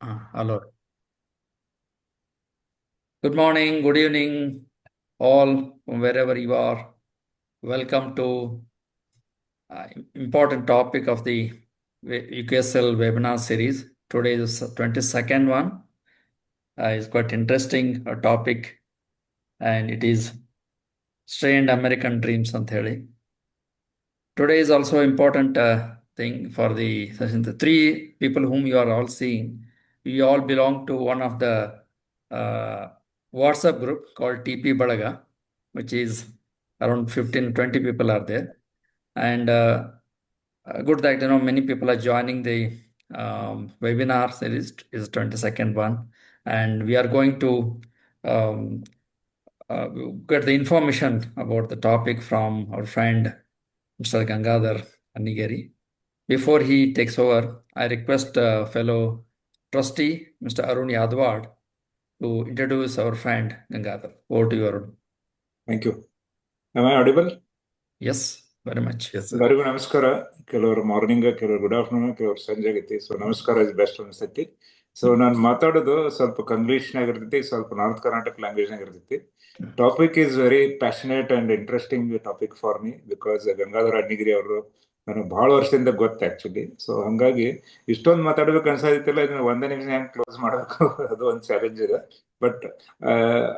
Hello. Good morning, good evening, all from wherever you are. Welcome to important topic of the UKSL webinar series. Today is the 22nd one. It's quite interesting topic, and it is strained American dreams ಅಂತ ಹೇಳಿ. Today is also important thing for the session. The three people whom you are all seeing, we all belong to one of the uh, WhatsApp group called TP Balaga, which is around 15-20 people are there. And good that many people are joining the webinar series is 22nd one. And we are going to um, uh, get the information about the topic from our friend Mr. Gangadhar Annigeri. Before he takes over, I request fellow trustee, Mr. Arun Yadwad, to introduce our friend Gangadhar. Over to you, Arun. Thank you. Am I audible? Yes, very much. Yes, sir. ಎಲ್ಲರಿಗೂ ನಮಸ್ಕಾರ. ಕೆಲವರು morning, ಕೆಲವರು good afternoon, ಕೆಲವರು ಸಂಜೆ ಆಗೈತಿ. So ನಮಸ್ಕಾರ is best ಅನ್ಸೈತಿ. So ನಾನು ಮಾತಾಡೋದು ಸ್ವಲ್ಪ ಕಂಗ್ಲೀಷ್ನಾಗ ಇರ್ತೈತಿ, ಸ್ವಲ್ಪ ನಾರ್ತ್ ಕರ್ನಾಟಕ ಲ್ಯಾಂಗ್ವೇಜ್ನಾಗ ಇರ್ತೈತಿ. Topic is very passionate and interesting topic for me because Gangadhara Annigiri ಅವರು ನನಗೆ ಬಹಳ ವರ್ಷದಿಂದ ಗೊತ್ತು ಆಕ್ಚುಲಿ. ಸೊ ಹಂಗಾಗಿ ಇಷ್ಟೊಂದು ಮಾತಾಡ್ಬೇಕು ಅನ್ಸಾದಿತ್ತಿಲ್ಲ, ಇದನ್ನ ಒಂದೇ ನಿಮಿಷ ಹೆಂಗ್ ಕ್ಲೋಸ್ ಮಾಡಬೇಕು ಅದು ಒಂದು ಚಾಲೆಂಜ್ ಇದೆ. But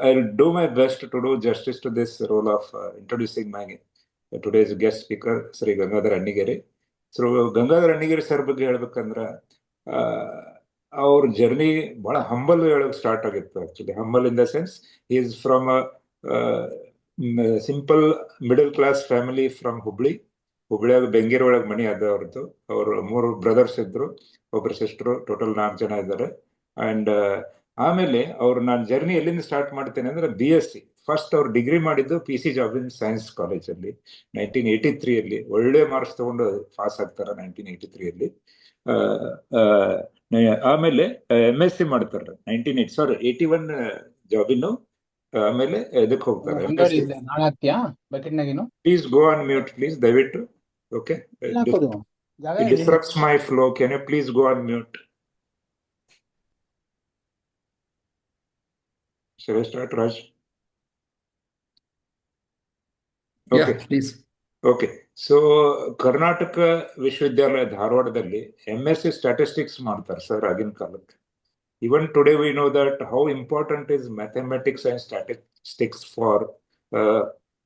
I will do my best to do justice to this role of introducing my today's guest speaker Shri Gangadhar Annigeri. So Gangadhar Annigeri sir ಬಗ್ಗೆ ಹೇಳ್ಬೇಕಂದ್ರ ಅವ್ರ ಜರ್ನಿ ಬಹಳ ಹಂಬಲ್ ಹೇಳಕ್ ಸ್ಟಾರ್ಟ್ ಆಗಿತ್ತು. Actually humble in the sense is from simple middle class family from ಹುಬ್ಳಿಯಾಗ ಬೆಂಗೇರಿ ಒಳಗೆ ಮನಿ ಅದ ಅವ್ರದ್ದು. ಅವ್ರ 3 ಬ್ರದರ್ಸ್ ಇದ್ರು, ಒಬ್ರು ಸಿಸ್ಟರು, ಟೋಟಲ್ 4 ಜನ ಇದ್ದಾರೆ. ಅಂಡ್ ಆಮೇಲೆ ಅವ್ರು ನಾನು ಜರ್ನಿ ಎಲ್ಲಿಂದ ಸ್ಟಾರ್ಟ್ ಮಾಡ್ತೇನೆ ಅಂದ್ರೆ BSc ಫಸ್ಟ್ ಅವ್ರು ಡಿಗ್ರಿ ಮಾಡಿದ್ದು PC ಜಾಬ್ ಇನ್ ಸೈನ್ಸ್ ಕಾಲೇಜಲ್ಲಿ 1983 ಅಲ್ಲಿ. ಒಳ್ಳೆ ಮಾರ್ಕ್ಸ್ ತಗೊಂಡು ಪಾಸ್ ಆಗ್ತಾರ 1983 ಅಲ್ಲಿ. ಆಮೇಲೆ MSc ಮಾಡ್ತಾರ 81 ಜಾಬಿನ್ನು. ಆಮೇಲೆ ಇದಕ್ಕೆ ಹೋಗ್ತಾರೆ MSc. Please go on mute please, ದಯವಿಟ್ಟು. Okay, disrupts my flow. Can you please go on mute? Shall I start, Raj? Okay. Yeah, please. Okay. So Karnataka ವಿಶ್ವವಿದ್ಯಾಲಯ ಧಾರವಾಡದಲ್ಲಿ MSc ಸ್ಟ್ಯಾಟಿಸ್ಟಿಕ್ಸ್ ಮಾಡ್ತಾರೆ ಸರ್ ಆಗಿನ ಕಾಲಕ್ಕೆ. Even today we know that how important is mathematics and statistics for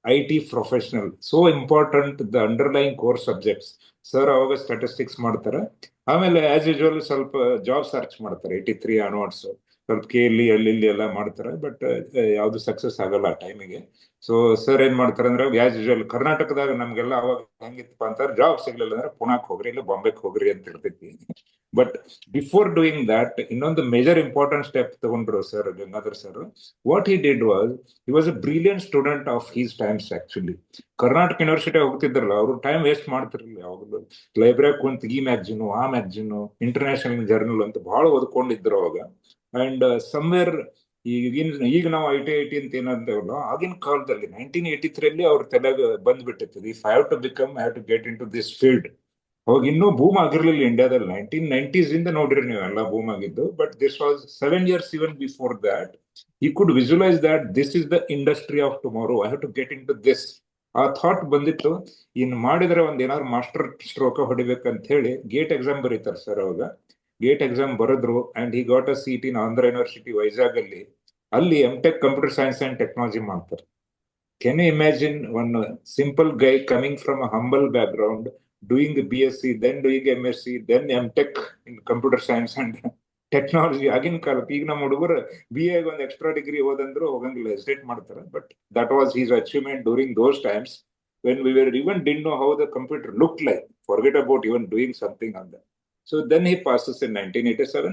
IT professional. So important the underlying core subjects. Sir ಅವಾಗ statistics ಮಾಡ್ತಾರೆ. ಆಮೇಲೆ as usual ಸ್ವಲ್ಪ job search ಮಾಡ್ತಾರೆ 83 ಆನ್ವರ್ಡ್ಸ್. ಸ್ವಲ್ಪ KLE ಅಲ್ಲಿ ಎಲ್ಲ ಮಾಡ್ತಾರೆ, ಬಟ್ ಯಾವ್ದು ಸಕ್ಸಸ್ ಆಗಲ್ಲ ಆ ಟೈಮಿಗೆ. ಸೊ ಸರ್ ಏನ್ ಮಾಡ್ತಾರೆ ಅಂದ್ರೆ ಆಸ್ ಯೂಶುವಲ್ ಕರ್ನಾಟಕದಾಗ ನಮ್ಗೆಲ್ಲ ಅವಾಗ ಹೆಂಗಿತ್ತಪ್ಪ ಅಂತಾರೆ, ಜಾಬ್ ಸಿಗ್ಲಿಲ್ಲ ಅಂದ್ರೆ ಪುಣಾಕ್ ಹೋಗ್ರಿ, ಇಲ್ಲ ಬಾಂಬೆಗೆ ಹೋಗ್ರಿ ಅಂತ ಇರ್ತೈತಿ. ಬಟ್ ಬಿಫೋರ್ ಡೂಯಿಂಗ್ ದಟ್ ಇನ್ನೊಂದು ಮೇಜರ್ ಇಂಪಾರ್ಟೆಂಟ್ ಸ್ಟೆಪ್ ತಗೊಂಡ್ರು sir Gangadhar sir. What he did was a brilliant student of his times actually. Karnataka university ಹೋಗ್ತಿದ್ರಲ್ಲ, ಅವರು ಟೈಮ್ ವೇಸ್ಟ್ ಮಾಡ್ತಿರ್ಲಿಲ್ಲ. ಯಾವಾಗಲೂ ಲೈಬ್ರರಿ ಕುಂತ ಈ ಮ್ಯಾಗ್ಝಿನು ಆ ಮ್ಯಾಗ್ಝಿನು ಇಂಟರ್ನ್ಯಾಷನಲ್ ಜರ್ನಲ್ ಅಂತ ಬಹಳ ಓದ್ಕೊಂಡಿದ್ರು ಅವಾಗ. ಅಂಡ್ ಸಮ್ವೇರ್ ಈಗ ನಾವು IT ಅಂತ ಏನಂತೇವಲ್ಲ, ಆಗಿನ ಕಾಲದಲ್ಲಿ 1983 ಅಲ್ಲಿ ಅವ್ರ ತಲೆಗೆ ಬಂದ್ಬಿಟ್ಟಿತ್ತು, if I have to become I have to get into this field. ಅವಾಗ ಇನ್ನೂ ಬೂಮ್ ಆಗಿರ್ಲಿಲ್ಲ ಇಂಡಿಯಾದಲ್ಲಿ. 1990s ಇಂದ ನೋಡ್ರಿ ನೀವು ಎಲ್ಲ ಬೂಮ್ ಆಗಿದ್ದು. But this was 7 years even before that. He could visualize that this is the industry of tomorrow. I have to get into this. ಆ thought ಬಂದಿತ್ತು. ಇನ್ ಮಾಡಿದ್ರೆ ಒಂದ್ ಏನಾದ್ರು ಮಾಸ್ಟರ್ ಸ್ಟ್ರೋಕ್ ಹೊಡಿಬೇಕಂತ ಹೇಳಿ ಗೇಟ್ ಎಕ್ಸಾಮ್ ಬರೀತಾರೆ ಸರ್ ಅವಾಗ. ಗೇಟ್ ಎಕ್ಸಾಮ್ ಬರೆದ್ರು and he got a seat in Andhra university Vizag ಅಲ್ಲಿ MTech computer science and technology ಮಾಡ್ತಾರೆ. Can you imagine one simple guy coming from a humble background, doing BSc, then doing MSc, then MTech in computer science and technology? ಆಗಿನ ಕಾಲಕ್ಕೆ ಈಗ ನಮ್ಮ ಹುಡುಗರು BA ಒಂದು extra degree ಓದಂದ್ರು ಹೋಗಂಗಿಲ್ಲ, hesitate ಮಾಡ್ತಾರೆ. But that was his achievement during those times when we were even didn't know how the computer looked like. Forget about even doing something on that. So then he passes in 1987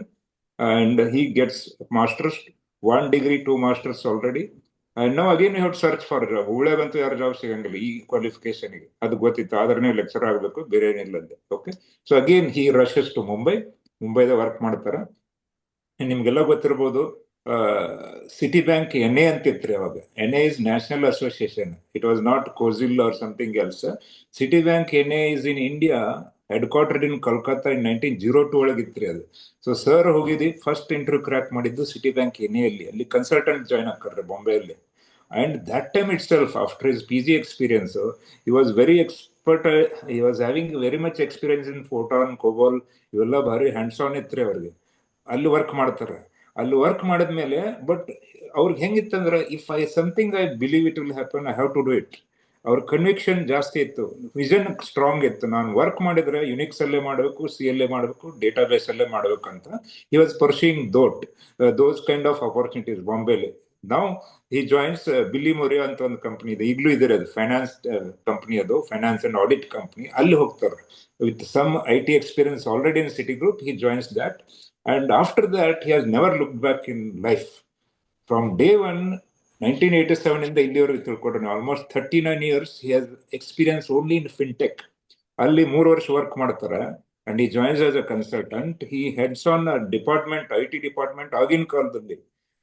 and he gets master's, 1 degree, 2 masters already. And now again you have to search for job. ಹುಬ್ಳ್ಯಾಗಂತೂ ಯಾರು job ಸಿಗಂಗಿಲ್ಲ ಈ ಕ್ವಾಲಿಫಿಕೇಶನ್ಗೆ. ಅದು ಗೊತ್ತಿತ್ತು, ಆದ್ರೆ lecture ಆಗಬೇಕು, ಬೇರೆ ಏನಿಲ್ಲ ಅಂದೆ. Okay, so again he rushes to ಮುಂಬೈದ ವರ್ಕ್ ಮಾಡ್ತಾರ. ನಿಮ್ಗೆಲ್ಲ ಗೊತ್ತಿರ್ಬೋದು, ಸಿಟಿ ಬ್ಯಾಂಕ್ NA ಅಂತಿತ್ರಿ ಅವಾಗ. NA is national association. It was not council or something else. City bank NA is in India head quarter in Calcutta in 1902 ಒಳಗಿತ್ರಿ ಅದು. So sir ಹೋಗಿದ್ದು first interview crack ಮಾಡಿದ್ದು ಸಿಟಿ ಬ್ಯಾಂಕ್ ಎನ್ಎಲ್ಲಿ, ಅಲ್ಲಿ consultant join ಆಗ್ತಾರೆ ಬಾಂಬೆಯಲ್ಲಿ. And that time itself, after his PG experience, he was very expert. He was having very much experience in photon, COBOL. ಇವೆಲ್ಲ ಭಾರಿ hands on ಇತ್ರಿ ಅವ್ರಿಗೆ. ಅಲ್ಲಿ ವರ್ಕ್ ಮಾಡ್ತಾರೆ. ಅಲ್ಲಿ ವರ್ಕ್ ಮಾಡಿದ್ಮೇಲೆ ಬಟ್ ಅವ್ರಿಗೆ ಹೆಂಗಿತ್ತಂದ್ರೆ, if I something I believe it will happen, I have to do it. ಅವ್ರ ಕನ್ವಿಕ್ಷನ್ ಜಾಸ್ತಿ ಇತ್ತು, ವಿಷನ್ ಸ್ಟ್ರಾಂಗ್ ಇತ್ತು. ನಾನು ವರ್ಕ್ ಮಾಡಿದ್ರೆ ಯುನಿಕ್ಸ್ ಅಲ್ಲೇ ಮಾಡಬೇಕು, ಸಿ ಅಲ್ಲೇ ಮಾಡಬೇಕು, ಡೇಟಾ ಬೇಸ್ ಅಲ್ಲೇ ಮಾಡ್ಬೇಕಂತ. He was pursuing those kind of opportunities ಬಾಂಬೆಲಿ. ನಾವು ಹಿ ಜಾಯಿನ್ಸ್ ಬಿಲ್ಲಿ ಮೊರಿಯಾ ಅಂತ ಒಂದು ಕಂಪನಿ ಇದೆ, ಈಗಲೂ ಇದೆ, ಅದು ಫೈನಾನ್ಸ್ ಕಂಪನಿ, ಅದು ಫೈನಾನ್ಸ್ ಅಂಡ್ ಆಡಿಟ್ ಕಂಪನಿ. ಅಲ್ಲಿ ಹೋಗ್ತಾರೆ with some IT experience already in city group. He joins that, and after that he has never look back in life. From day one 1987 ಇಂದ ಇಲ್ಲಿವರೆಗೆ ತಿಳ್ಕೊಡ್ರಿ, almost 39 years he has experience only in fintech. ಅಲ್ಲಿ 3 ವರ್ಷ work ಮಾಡ್ತಾರೆ. And he joins as a consultant. He heads on department, IT department. ಆಗಿನ ಕಾಲದಲ್ಲಿ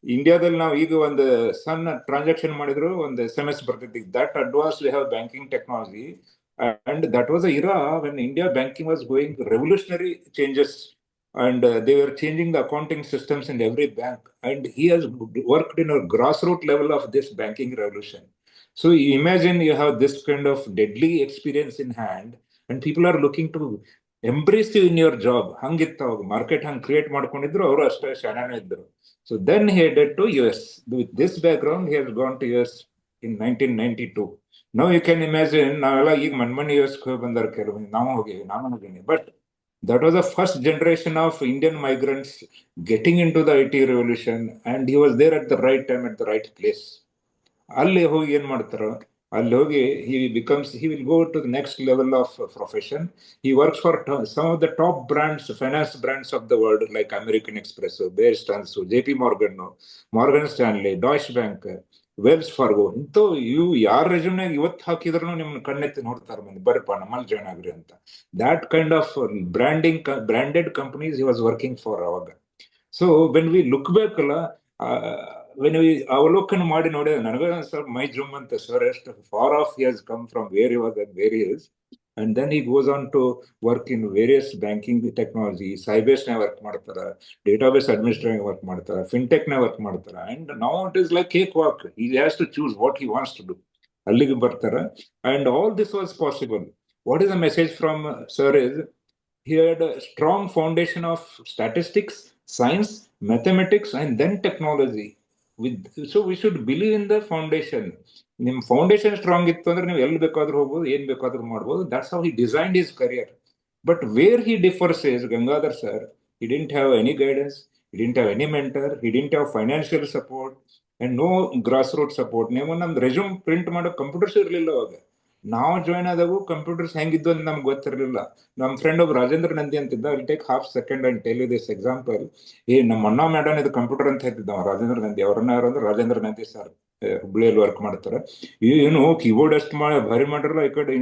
ಇಂಡಿಯಾದಲ್ಲಿ ನಾವು ಈಗ ಒಂದು ಸಣ್ಣ ಟ್ರಾನ್ಸಾಕ್ಷನ್ ಮಾಡಿದ್ರು ಒಂದು SMS ಬರ್ತಿತ್ತು. That advance we have banking technology. And that was a era when India banking was going revolutionary changes, and they were changing the accounting systems in every bank. And he has worked in a grassroots level of this banking revolution. So you imagine you have this kind of deadly experience in hand, and people are looking to embrace you in your job. ಹಂಗಿತ್ತು ಅವಾಗ market, ಹಂಗೆ create ಮಾಡ್ಕೊಂಡಿದ್ರು, ಅವರು ಅಷ್ಟೇ ಶಾಣೆ ಇದ್ರು. So then he headed to US. With this background he has gone to US in 1992. ನಾವು you can imagine, ನಾವೆಲ್ಲ ಈಗ ಮನ್ಮನಿ US ಹೋಗಿ ಬಂದಾರ ಕೆಲವು, ನಾವು ಹೋಗಿವಿ, ನಾನು ಹೋಗಿನಿ. But that was the first generation of Indian migrants getting into the IT revolution, and he was there at the right time, at the right place. ಅಲ್ಲಿ ಹೋಗಿ ಏನ್ ಮಾಡ್ತಾರ, ಅಲ್ಲಿ ಹೋಗಿ he will go to the next level of profession. He works for some of the top brands, finance brands of the world, like American Express, Bear Stearns, JP Morgan, Morgan Stanley, Deutsche Bank, Wells Fargo. ಇಂಥ ಇವು ಯಾರ ರೆಸ್ಯೂಮ್ನಾಗ ಇವತ್ತು ಹಾಕಿದ್ರು ನಿಮ್ನ ಕಣ್ಣೆತ್ತಿ ನೋಡ್ತಾರೆ, ಮಂದಿ ಬರ್ರಪ್ಪ ನಮ್ಮಲ್ಲಿ ಜಾಯ್ನ್ ಆಗ್ರಿ ಅಂತ. That kind of branded companies he was working for ಅವಾಗ. ಸೊ ವೆನ್ ವಿ ಲುಕ್ ಬೇಕಲ್ಲ, ವೆನ್ ವಿ ಅವಲೋಕನ ಮಾಡಿ ನೋಡಿದ್ರೆ ನನಗೆ ಸ್ವಲ್ಪ ಮೈ ಜುಮ್ ಅಂತ, ಸರ್ ಎಷ್ಟು for of he has come from where he was and wear he is. And then he goes on to work in various banking technology, Sybase ನ ವರ್ಕ್ ಮಾಡ್ತಾರ, ಡೇಟಾಬೇಸ್ ಅಡ್ಮಿನಿಸ್ಟ್ರೇಟಿವ್ ವರ್ಕ್ ಮಾಡ್ತಾರ, ಫಿನ್ಟೆಕ್ ನ work ಮಾಡ್ತಾರ. And now it is like cake walk. He has to choose what he wants to do. ಅಲ್ಲಿಗೆ ಬರ್ತಾರ. And all this was possible. What is the message from sir is, he had a strong foundation of statistics, science, mathematics, and then technology. So we should believe in the foundation. ನಿಮ್ಮ foundation strong ಇತ್ತು ಅಂದ್ರೆ ನೀವು ಎಲ್ಲಿ ಬೇಕಾದ್ರೂ ಹೋಗ್ಬೋದು, ಏನ್ ಬೇಕಾದ್ರೂ ಮಾಡ್ಬೋದು. That's how he designed his career. But where he differs is, Gangadhar sir, he didn't have any guidance, he didn't have any mentor, he didn't have financial support, and no grassroots support. ನೀವು ನಮ್ದು resume print ಮಾಡೋ computers ಇರಲಿಲ್ಲ ಅವಾಗ. ನಾವು join ಆದವು computers ಹೆಂಗಿದ್ದು ಅಂತ ನಮ್ಗೆ ಗೊತ್ತಿರಲಿಲ್ಲ. ನಮ್ಮ ಫ್ರೆಂಡ್ ಒಬ್ಬ ರಾಜೇಂದ್ರ ನಂದಿ ಅಂತಿದ್ದ. Will take half second and tell you this example. ನಮ್ಮ ಅಣ್ಣ ಮೇಡಮ್ ಇದು ಕಂಪ್ಯೂಟರ್ ಅಂತ ಹೇಳ್ತಿದ್ದ ರಾಜೇಂದ್ರ ನಂದಿ. ಅವ್ರನ್ನ ಯಾರು ಅಂದ್ರೆ ರಾಜೇಂದ್ರ ನಂದಿ ಸರ್, ಹುಬ್ಳಿಯಲ್ಲಿ ವರ್ಕ್ ಮಾಡ್ತಾರೆ. ಏನು ಕೀಬೋರ್ಡ್ ಅಷ್ಟು ಭಾರಿ ಮಾಡಿರಲ್ಲ, ಈ ಕಡೆ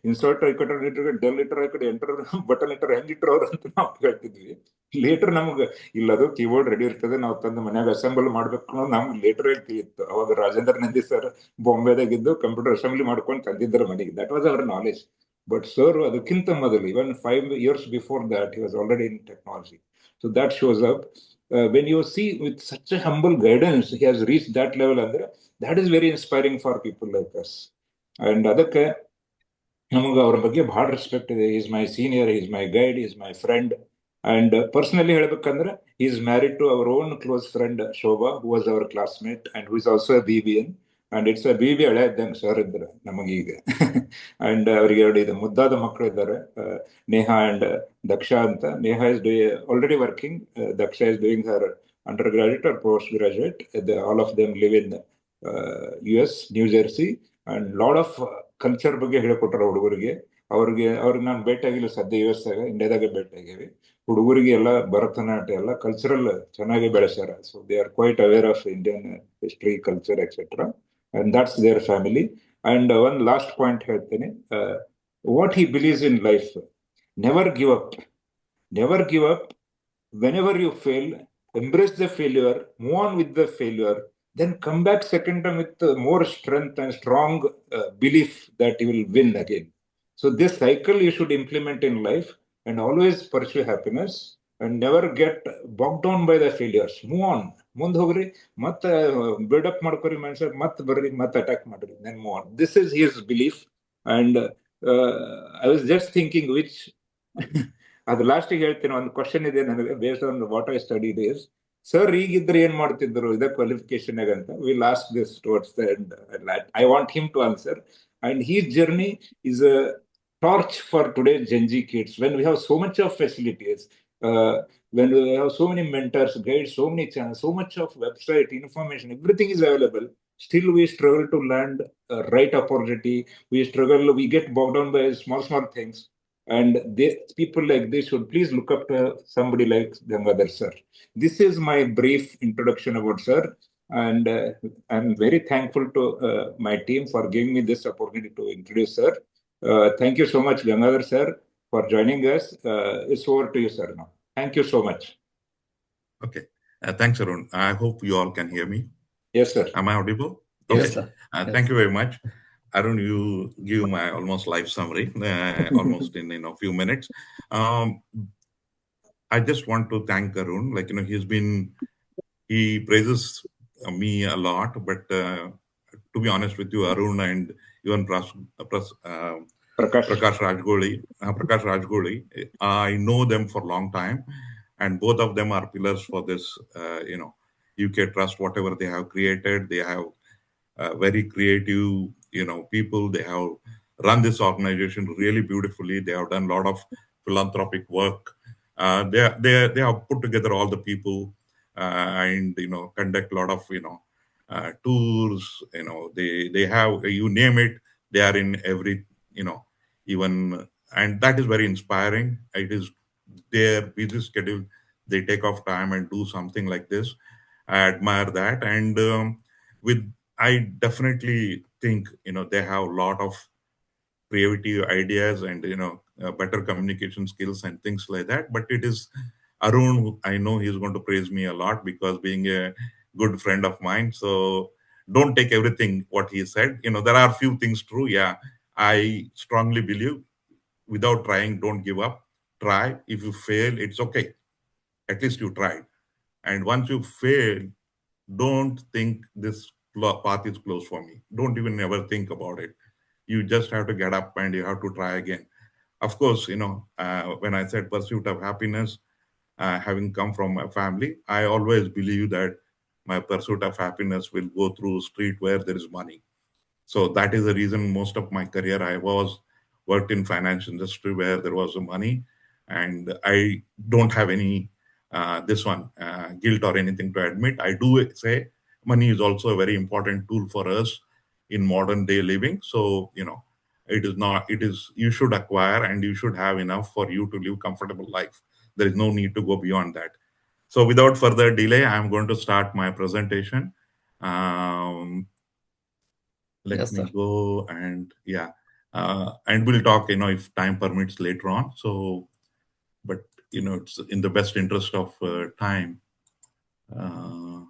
ಇನ್ಸರ್ಟ್ ಈ ಕಡೆ ಇಟ್ಟರೆ ಡೆಲ್ ಇಟ್ಟರೆ, ಈ ಕಡೆ ಎಂಟರ್ ಬಟನ್ ಇಟ್ಟರೆ ಹೆಂಗ್ ಇಟ್ಟರು ಅವ್ರು ಅಂತ ನಾವು ಹೇಳ್ತಿದ್ವಿ. ಲೇಟರ್ ನಮ್ಗೆ ಇಲ್ಲದು ಕೀಬೋರ್ಡ್ ರೆಡಿ ಇರ್ತದೆ, ನಾವು ತಂದು ಮನ್ಯಾಗ ಅಸೆಂಬಲ್ ಮಾಡ್ಬೇಕು ಅನ್ನೋದು ನಮ್ಗೆ ಲೇಟರ್ ತಿಳಿಯಿತ್ತು. ಅವಾಗ ರಾಜೇಂದ್ರ ನಂದಿ ಸರ್ ಬಾಂಬೆದಾಗಿದ್ದು ಕಂಪ್ಯೂಟರ್ ಅಸೆಂಬ್ಲಿ ಮಾಡ್ಕೊಂಡು ತಂದಿದ್ದರು ಮನೆಗೆ. That was our knowledge. But sir ಅದಕ್ಕಿಂತ ಮೊದಲು, even 5 years before that, he was already in technology. So that shows up. When you see with such a humble guidance he has reach that level ಅಂದ್ರೆ, that is very inspiring for people like us. And ಅದಕ್ಕೆ ನಮಗೆ ಅವ್ರ ಬಗ್ಗೆ ಬಹಳ respect ಇದೆ. Is my senior, is my guide, is my friend. And personally ಹೇಳ್ಬೇಕಂದ್ರೆ, is married to our own close friend Shobha, who was our classmate and who is also a BBN. And it's a BB ಹಳೆ ಇದ್ದಂಗೆ sir ಇದ್ದಾರೆ ನಮಗೀಗ. And ಅವರಿಗೆ 2 ಮುದ್ದಾದ ಮಕ್ಕಳು ಇದ್ದಾರೆ, Neha and Daksha ಅಂತ. Neha is already working, Daksha is doing Har under graduate or post graduate. All of them live in US, new Jersey. And lot of culture ಬಗ್ಗೆ ಹೇಳಿಕೊಟ್ಟಾರ ಹುಡುಗರಿಗೆ. ಅವ್ರಿಗೆ ನಾನು ಭೇಟಿಯಾಗಿಲ್ಲ ಸದ್ಯ US ಆಗ, ಇಂಡಿಯಾದಾಗ ಭೇಟಿಯಾಗೇವಿ. ಹುಡುಗರಿಗೆ ಎಲ್ಲ ಭರತನಾಟ್ಯ ಎಲ್ಲ ಕಲ್ಚರಲ್ ಚೆನ್ನಾಗಿ ಬೆಳೆಸ್ಯಾರ. So they are quite aware of Indian history, culture, etcetera. And that's their family. And one last point ಹೇಳ್ತೇನೆ. What he believes in life, never give up. Never give up. whenever you fail, embrace the failure, move on with the failure, then come back second time with more strength and strong belief that you will win again. So this cycle you should implement in life and always pursue happiness and never get bogged down by the failures. Move on. ಮುಂದೆ ಹೋಗ್ರಿ ಮತ್ತೆ build up ಮಾಡ್ಕೊರಿ ಮನುಷ್ಯ ಮತ್ತೆ ಬರ್ರಿ ಮತ್ತೆ attack ಮಾಡ್ರಿ then move on. This is his belief. And I was just thinking which ಅದು ಲಾಸ್ಟಿಗೆ ಹೇಳ್ತೀನಿ, ಒಂದು ಕ್ವಶನ್ ಇದೆ ನನಗೆ based on what I studied is, sir ಈಗಿದ್ರೆ ಏನ್ ಮಾಡ್ತಿದ್ರು ಇದ ಕ್ವಾಲಿಫಿಕೇಶನ್ ಅಂತ. We lost this towards the end. I want him to answer. And his journey is a torch for today's Gen Z kids. When we have so much of facilities, uh, when we have so many mentors, guides, so many channels, so much of website information, everything is available. Still, we struggle to land right opportunity. We struggle. We get bogged down by small, small things. And people like this should please look up to somebody like Gangadhar sir. This is my brief introduction about sir. And I'm very thankful to my team for giving me this opportunity to introduce sir. Thank you so much, Gangadhar sir, for joining us. It's over to you, sir, now. Thank you so much. Okay. Thanks, Arun. I hope you all can hear me. Yes, sir. Am I audible? Yes, Okay. sir. Yes. Thank you very much. Arun, you give my almost life summary, almost in a few minutes. I just want to thank Arun. Like, he praises me a lot, but to be honest with you, Arun and even Prakash. Prakash Rajgoli, I know them for a long time, and both of them are pillars for this, UK Trust, whatever they have created. They have very creative, people. They have run this organization really beautifully. They have done a lot of philanthropic work. They have put together all the people, and conduct a lot of tours. They have, you name it, they are in every, even, and that is very inspiring. It is their busy schedule. They take off time and do something like this. I admire that. And with I definitely think they have a lot of creative ideas and better communication skills and things like that. But it is Arun, I know he's going to praise me a lot because being a good friend of mine. So don't take everything what he said. There are few things true. Yeah, I strongly believe without trying, don't give up. Try. If you fail, it's okay. At least you tried. And once you fail, don't think this path is closed for me. Don't even ever think about it. You just have to get up and you have to try again. Of course, when I said pursuit of happiness, having come from a family, I always believe that my pursuit of happiness will go through street where there is money. So that is the reason most of my career I was worked in finance industry where there was money, and I don't have any guilt or anything to admit. I do say money is also a very important tool for us in modern day living. So it is not. It is you should acquire and you should have enough for you to live comfortable life. There is no need to go beyond that. So without further delay, I am going to start my presentation. Let Yes, me sir. go and yeah, and we'll talk if time permits later on. So but it's in the best interest of time. uh,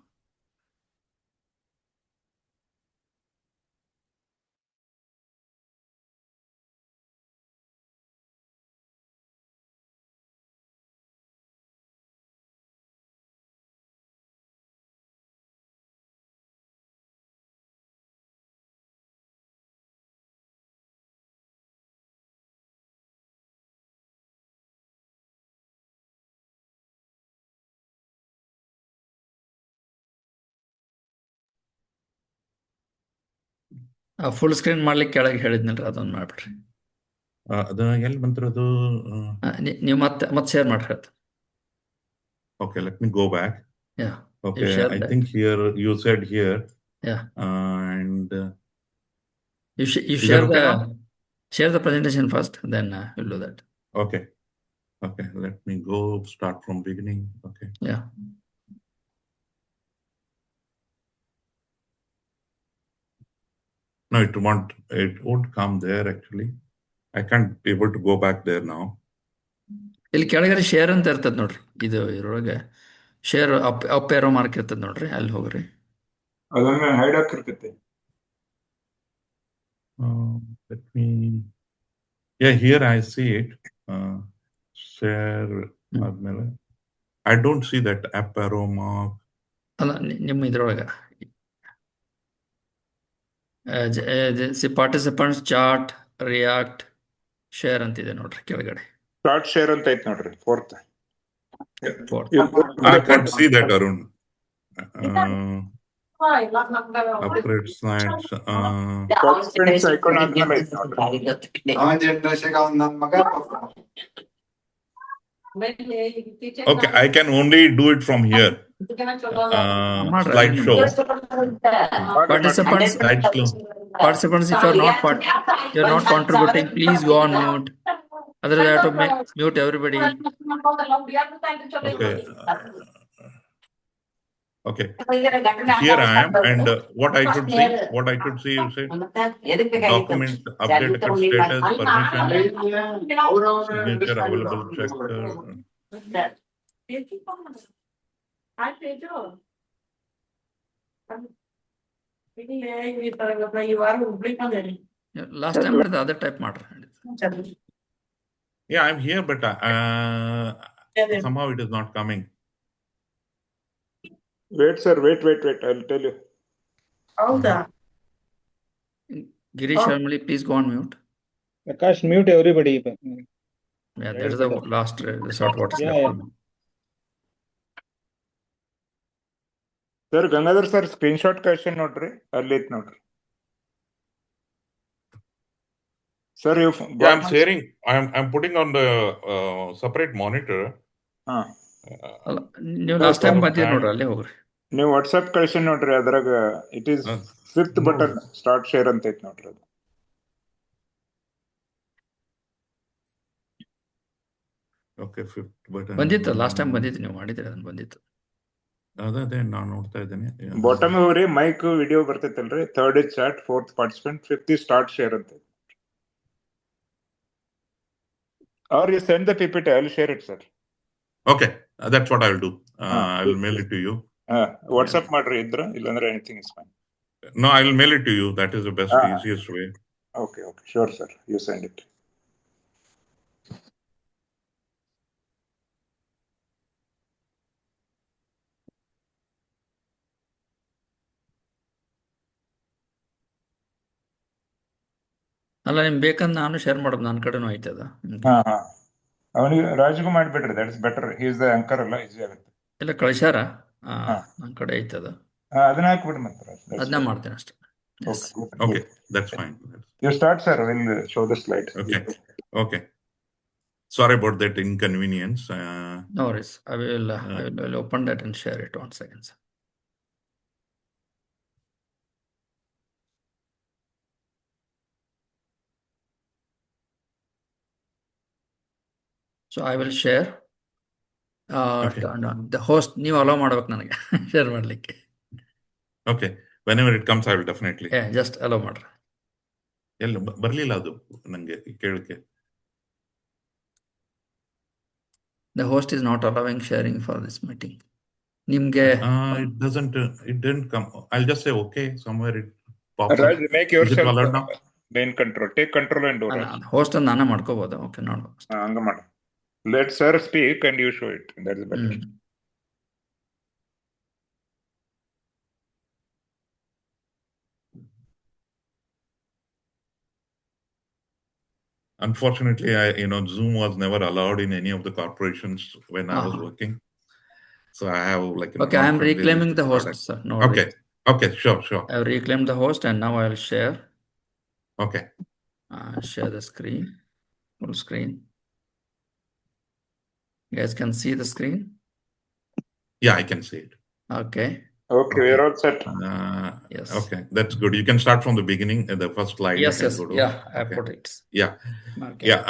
full screen ಮಾಡ್ಲಿಕ್ಕೆ ಕೆಳಗೆ ಹೇಳಿದ್ನಲ್ರಿ ಅದೊಂದು ಮಾಡ್ಬಿಡ್ರಿ. ಅದು ಎಲ್ಲಿ ಬಂತಿರೋದು? ನೀವು ಮತ್ತೆ share ಮಾಡ್ರಿ ಅದು. Okay, let me go back. Yeah. Okay, I that. think here you said here. Yeah. And you is that okay now? share the presentation first, then we'll do that. Okay. Let me go start from beginning. Okay. Yeah. No, it won't come there actually. I can't be able to go back there now. ಇಲ್ಲಿ ಕೆಳಗಡೆ share ಅಂತ ಇರ್ತದೆ ನೋಡ್ರಿ, ಇದು ಇದ್ರೊಳಗೆ share up arrow mark ಇರ್ತದೆ ನೋಡ್ರಿ, ಅಲ್ಲಿ ಹೋಗ್ರಿ. ಅದನ್ನ hide ಹಾಕಿರ್ತೈತೆ. Let me Yeah, here I see it. Share. I don't see that app aroma. ಅಲ್ಲ ನಿಮ್ಮ ಇದ್ರೊಳಗೆ ಪಾರ್ಟಿಸಿಪೆಂಟ್ಸ್ ಚಾರ್ಟ್ ರಿಯಾಕ್ಟ್ ಶೇರ್ ಅಂತಿದೆ ನೋಡ್ರಿ ಕೆಳಗಡೆ. ಚಾರ್ಟ್ ಶೇರ್ ಅಂತ ಐತೆ ನೋಡ್ರಿ, fourth. I can't see that, Arun. Upgrade slides. Participants icon ಆದ್ಮೇಲೆ ಐತೆ ನೋಡ್ರಿ. Okay, I can only do it from here. Slideshow. Participants, if you're not contributing, please go on mute. Otherwise, I have to mute everybody. Okay. Here I am, and what I should see, you say, document updated status, permission, signature available, check. Last time the other type matter. Yeah, I'm here, but somehow it is not coming. Wait, sir. Wait. I'll tell you. Girish Sharmali, please go on mute. Prakash, mute everybody. Yeah, that is the last resort. What is left? Sir, Gangadhar sir, screenshot question ನೋಡ್ರಿ, ಅಲ್ಲಿ ಐತೆ ನೋಡ್ರಿ. Sir, yeah, I'm sharing. I'm putting on the separate monitor. ನೀವು last time ಬಂದಿದ್ದೀರಿ ನೋಡ್ರಿ, ಅಲ್ಲೇ ಹೋಗ್ರಿ. ನೀವು ವಾಟ್ಸ್ಆಪ್ ಕಳಿಸಿ ನೋಡ್ರಿ, ಅದ್ರಾಗ it is 5th button start share ಅಂತ ಐತೆ ನೋಡ್ರಿ. ಅದು ಓಕೆ, 5th ಬಟನ್ ಬಂದಿತ್ತು. ಲಾಸ್ಟ್ ಟೈಮ್ ಬಂದಿತ್ತು, ನೀವು ಮಾಡಿದ್ರೆ ಅದನ್ನ ಬಂದಿತ್ತು. ಅದೇ ನಾನು ನೋಡ್ತಾ ಇದ್ದೇನೆ. ಬಾಟಮ್ ಹೋಗ್ರಿ, ಮೈಕ್ ವಿಡಿಯೋ ಬರ್ತೈತಲ್ರಿ. 3rd is chat, 4th participant, 5th is start share ಅಂತ. Or you send the PPT, I'll share it, sir. Okay, that's what I will do. I will mail it to you. WhatsApp ಮಾಡ್ರಿ ಇದ್ರ, ಇಲ್ಲಾಂದ್ರೆ anything is fine. No, I will mail it to you. That is the best, easiest way. Okay, sure, sir. You send it. ಅಲ್ಲ, ನಿಮ್ಗೆ ಬೇಕಂದ್ರೆ ನಾನು share ಮಾಡೋದು, ನನ್ನ ಕಡೆನೂ ಐತದ. ಅವನಿಗೆ ರಾಜ್ಗೂ ಮಾಡಿಬಿಡ್ರಿ, that is better. He is the anchor ಅಲ್ಲ, ಈಸಿ ಆಗುತ್ತೆ. ಇಲ್ಲ ಕಳಿಸ್ಯಾರ, ನನ್ನ ಕಡೆ ಐತದ. ಅದನ್ನ ಹಾಕ್ಬಿಡ್ರಿ ಮತ್ತೆ. ಅದನ್ನ ಮಾಡ್ತೇನೆ ಅಷ್ಟೇ. Okay, that's fine. You start, sir. We'll show the slide. Okay. Sorry about that inconvenience. No worries. I will open that and share it. 1 second. So I will share. The host, ನೀವು hello ಮಾಡ್ಬೇಕು ನನಗೆ share ಮಾಡ್ಲಿಕ್ಕೆ. Okay, whenever it comes, I will definitely. Yeah, just allow ಮಾಡ್ರಿ. ಎಲ್ಲ ಬರ್ಲಿಲ್ಲ ಅದು ನನಗೆ ಕೇಳಕ್ಕೆ. The host is not allowing sharing for this meeting. ನಿಮ್ಗೆ it didn't come. I'll just say okay, somewhere it pops Raj, up. make yourself main control. Take control and do it. Host ಅನ್ನು ನಾನೇ ಮಾಡ್ಕೋಬಹುದು. Okay, ನೋಡು. ಹಂಗ ಮಾಡಿ. Let sir speak and you show it. That is better. Unfortunately, Zoom was never allowed in any of the corporations when I was working. So I have okay, I am reclaiming the host, sir. No worries. Okay, sure. I have reclaimed the host and now I will share. Okay. Share the screen, full screen. You guys can see the screen? Yeah, I can see it. Okay, we're all set. Yes. Okay, that's good. You can start from the beginning, the first slide. Yes. Yeah, I put it. Yeah. Okay. Yeah.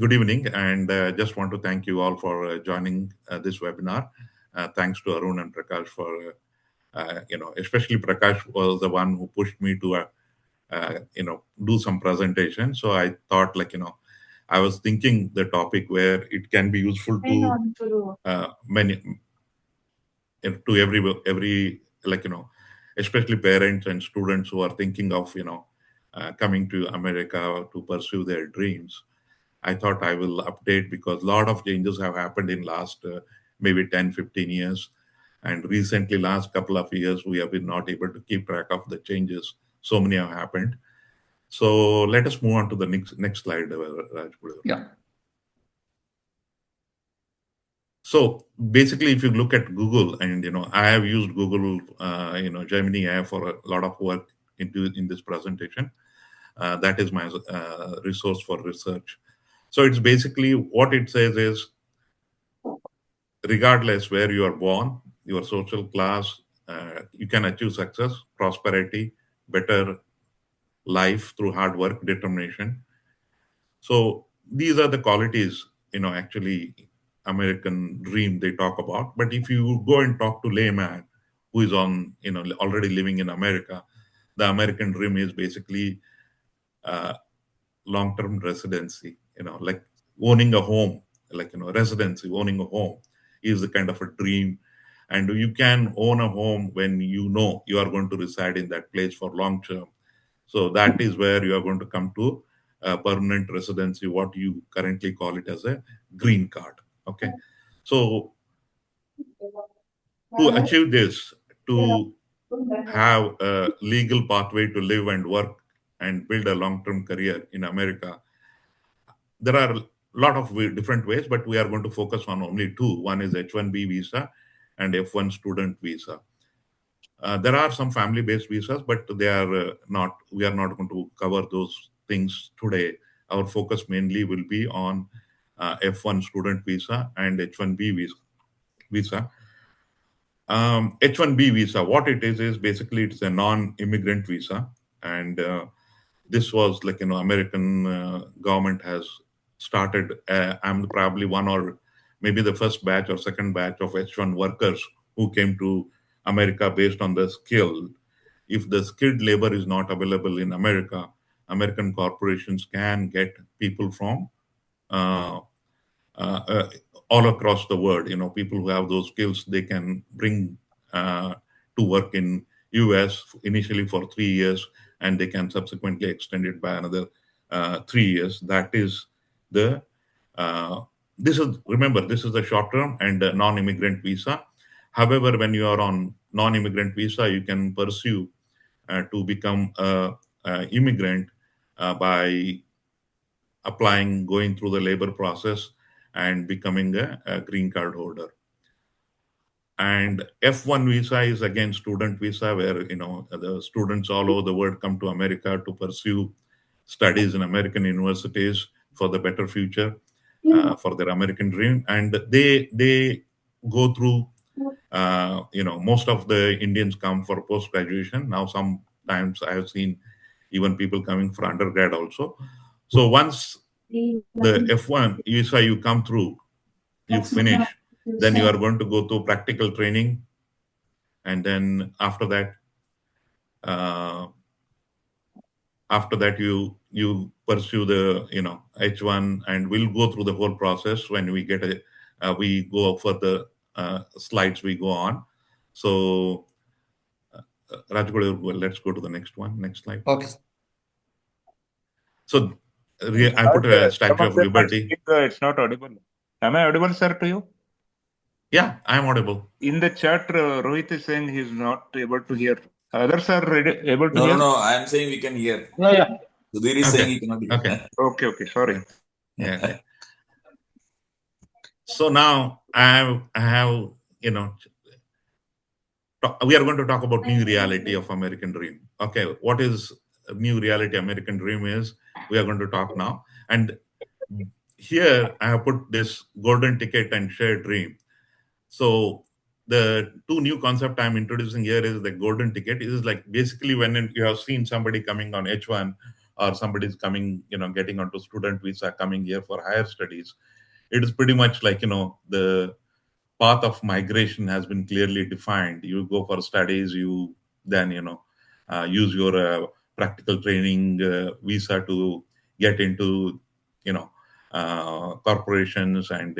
Good evening, and just want to thank you all for joining this webinar. Thanks to Arun and Prakash for, especially Prakash was the one who pushed me to, do some presentation. So I thought, I was thinking the topic where it can be useful to many, to every especially parents and students who are thinking of, coming to America to pursue their dreams. I thought I will update because a lot of changes have happened in last maybe 10, 15 years. And recently, last couple of years, we have been not able to keep track of the changes. So many have happened. So let us move on to the next slide, Rajguru. Yeah. So basically, if you look at Google, and I have used Google, Gemini AI for a lot of work in this presentation. That is my resource for research. So it's basically what it says is, regardless where you are born, your social class, you can achieve success, prosperity, better life through hard work, determination. So these are the qualities, actually American dream they talk about. But if you go and talk to layman who is already living in America, the American dream is basically uh, long-term residency, like owning a home, like, residency, owning a home is a kind of a dream. And you can own a home when you are going to reside in that place for long term. So that is where you are going to come to a permanent residency, what you currently call it as a green card. Okay. So to achieve this, to have a legal pathway to live and work and build a long-term career in America, there are a lot of different ways, but we are going to focus on only two. One is H-1B visa and F-1 student visa. There are some family-based visas, but they are not. We are not going to cover those things today. Our focus mainly will be on F-1 student visa and H-1B visa. H-1B visa, what it is basically it's a non-immigrant visa, and this was like American government has started. I'm probably one or maybe the first batch or second batch of H1 workers who came to America based on the skill. If the skilled labor is not available in America, American corporations can get people from uh, uh, uh, all across the world. People who have those skills, they can bring to work in US initially for 3 years, and they can subsequently extend it by another 3 years. That is the remember, this is the short term and non-immigrant visa. However, when you are on non-immigrant visa, you can pursue to become a immigrant by applying, going through the labor process, and becoming a green card holder. And F1 visa is again student visa, where the students all over the world come to America to pursue studies in American universities for the better future, for their American dream. And they go through. Most of the Indians come for post graduation. Now sometimes I have seen even people coming for undergrad also. So once the F1 visa you come through, you finish, then you are going to go to practical training, and then uh, after that you pursue the H1, and we'll go through the whole process when we get we go for the slides we go on. So Rajguru, well, let's go to the next one. Next slide. Okay. So I put a Statue of Liberty. It's not audible. Am I audible, sir, to you? Yeah, I am audible. In the chat, Rohit is saying he's not able to hear. Others are able to hear? No, I am saying we can hear. Yeah. Sudhir is saying he cannot hear. Okay. Sorry. Yeah. So now I have we are going to talk about new reality of American dream. Okay, what is a new reality American dream is, we are going to talk now. And here I have put this golden ticket and shared dream. So the two new concept I'm introducing here is the golden ticket. It is like basically when you have seen somebody coming on H1, or somebody's coming, getting onto student visa, coming here for higher studies. It is pretty much like, the path of migration has been clearly defined. You go for studies, you then use your practical training visa to get into corporations, and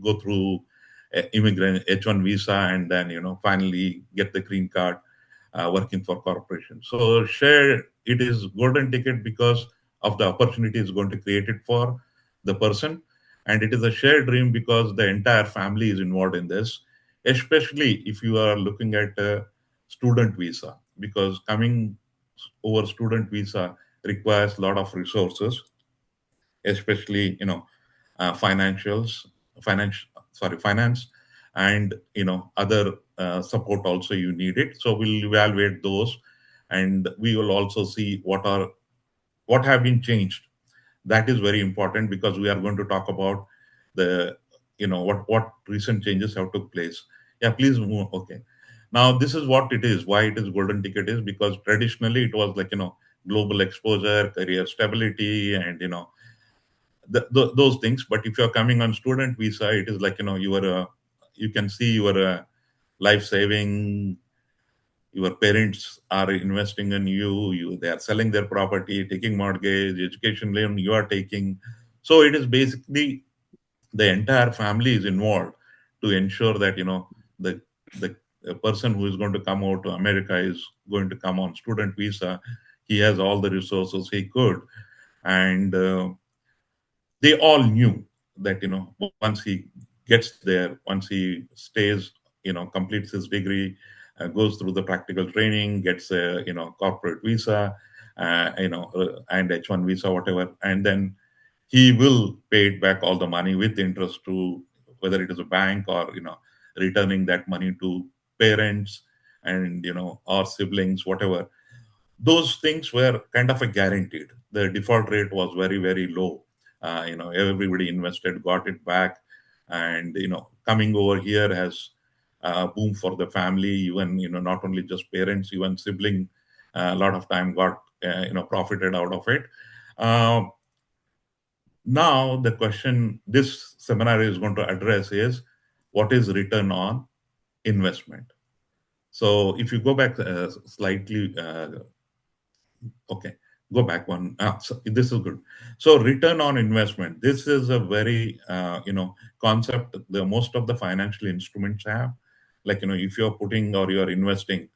go through immigrant H1 visa, and then finally get the green card. working for corporations. So share, it is golden ticket because of the opportunity is going to create it for the person. And it is a shared dream because the entire family is involved in this, especially if you are looking at a student visa, because coming over student visa requires a lot of resources, especially financials, finance, and other support also you need it. So we'll evaluate those, and we will also see what have been changed. That is very important because we are going to talk about the what recent changes have took place. Yeah, please move. Okay, now this is what it is, why it is golden ticket is because traditionally it was like global exposure, career stability, and those things. But if you're coming on student visa, it is like you can see your life saving. Your parents are investing in you, they are selling their property, taking mortgage, education loan you are taking. So it is basically the entire family is involved to ensure that the the person who is going to come over to America is going to come on student visa. He has all the resources he could, and they all knew that once he gets there, once he stays, completes his degree, goes through the practical training, gets a corporate visa, and H1 visa, whatever, and then he will pay it back all the money with interest to whether it is a bank or returning that money to parents and or siblings, whatever. Those things were kind of a guaranteed. The default rate was very, very low. Everybody invested, got it back, and coming over here has boom for the family. Even not only just parents, even sibling, a lot of time got profited out of it. Uh, Now the question this seminar is going to address is what is return on investment. So if you go back slightly. Okay, go back one. So this is good. So return on investment. This is a very concept. The most of the financial instruments have, like if you're putting or you're investing,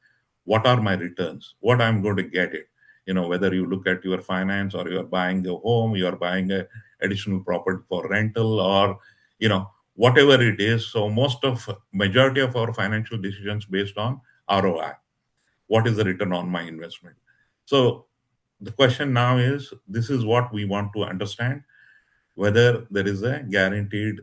what are my returns? What I'm going to get it. Whether you look at your finance or you're buying a home, you're buying a additional property for rental, or whatever it is. So most of majority of our financial decisions based on ROI. What is the return on my investment? So the question now is this is what we want to understand, whether there is a guaranteed